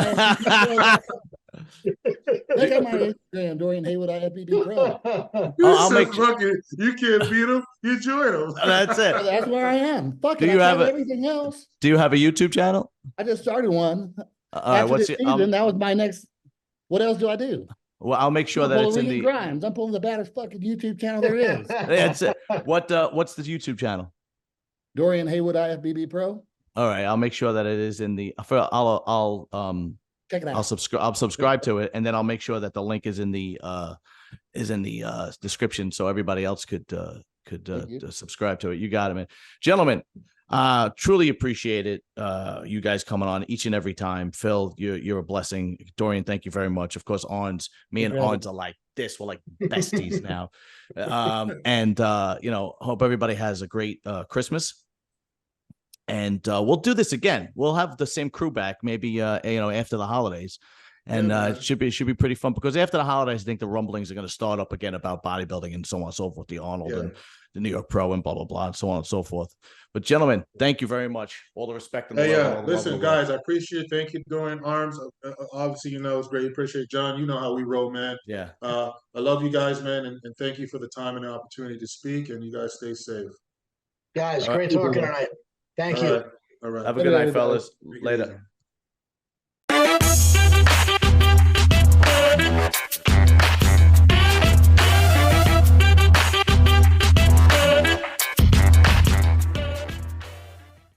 Check out my Instagram, Dorian Haywood IFBBPro. You can't beat them, you join them. That's it. That's where I am. Fuck it. Everything else. Do you have a YouTube channel? I just started one. What's season, that was my next. What else do I do? Well, I'll make sure that it's in the Grimes. I'm pulling the baddest fucking YouTube channel there is. That's it. What's the YouTube channel? Dorian Haywood IFBBPro. All right, I'll make sure that it is in the. I'll check it out. I'll subscribe to it, and then I'll make sure that the link is in the description, so everybody else could subscribe to it. You got it, man. Gentlemen, truly appreciate it. You guys coming on each and every time. Phil, you're a blessing. Dorian, thank you very much. Of course, Arns, me and Arns are like this. We're like besties now. Hope everybody has a great Christmas. And we'll do this again. We'll have the same crew back, maybe after the holidays, and it should be pretty fun, because after the holidays, I think the rumblings are going to start up again about bodybuilding and so on and so forth, the Arnold and the New York Pro and blah blah blah and so on and so forth. But gentlemen, thank you very much. All the respect. And listen, guys, I appreciate it. Thank you, Dorian. Arms, obviously, it's great. Appreciate John. You know how we roll, man. Yeah. I love you guys, man, and thank you for the time and the opportunity to speak. And you guys stay safe. Guys, great talking tonight. Thank you. All right. Have a good night, fellas. Later.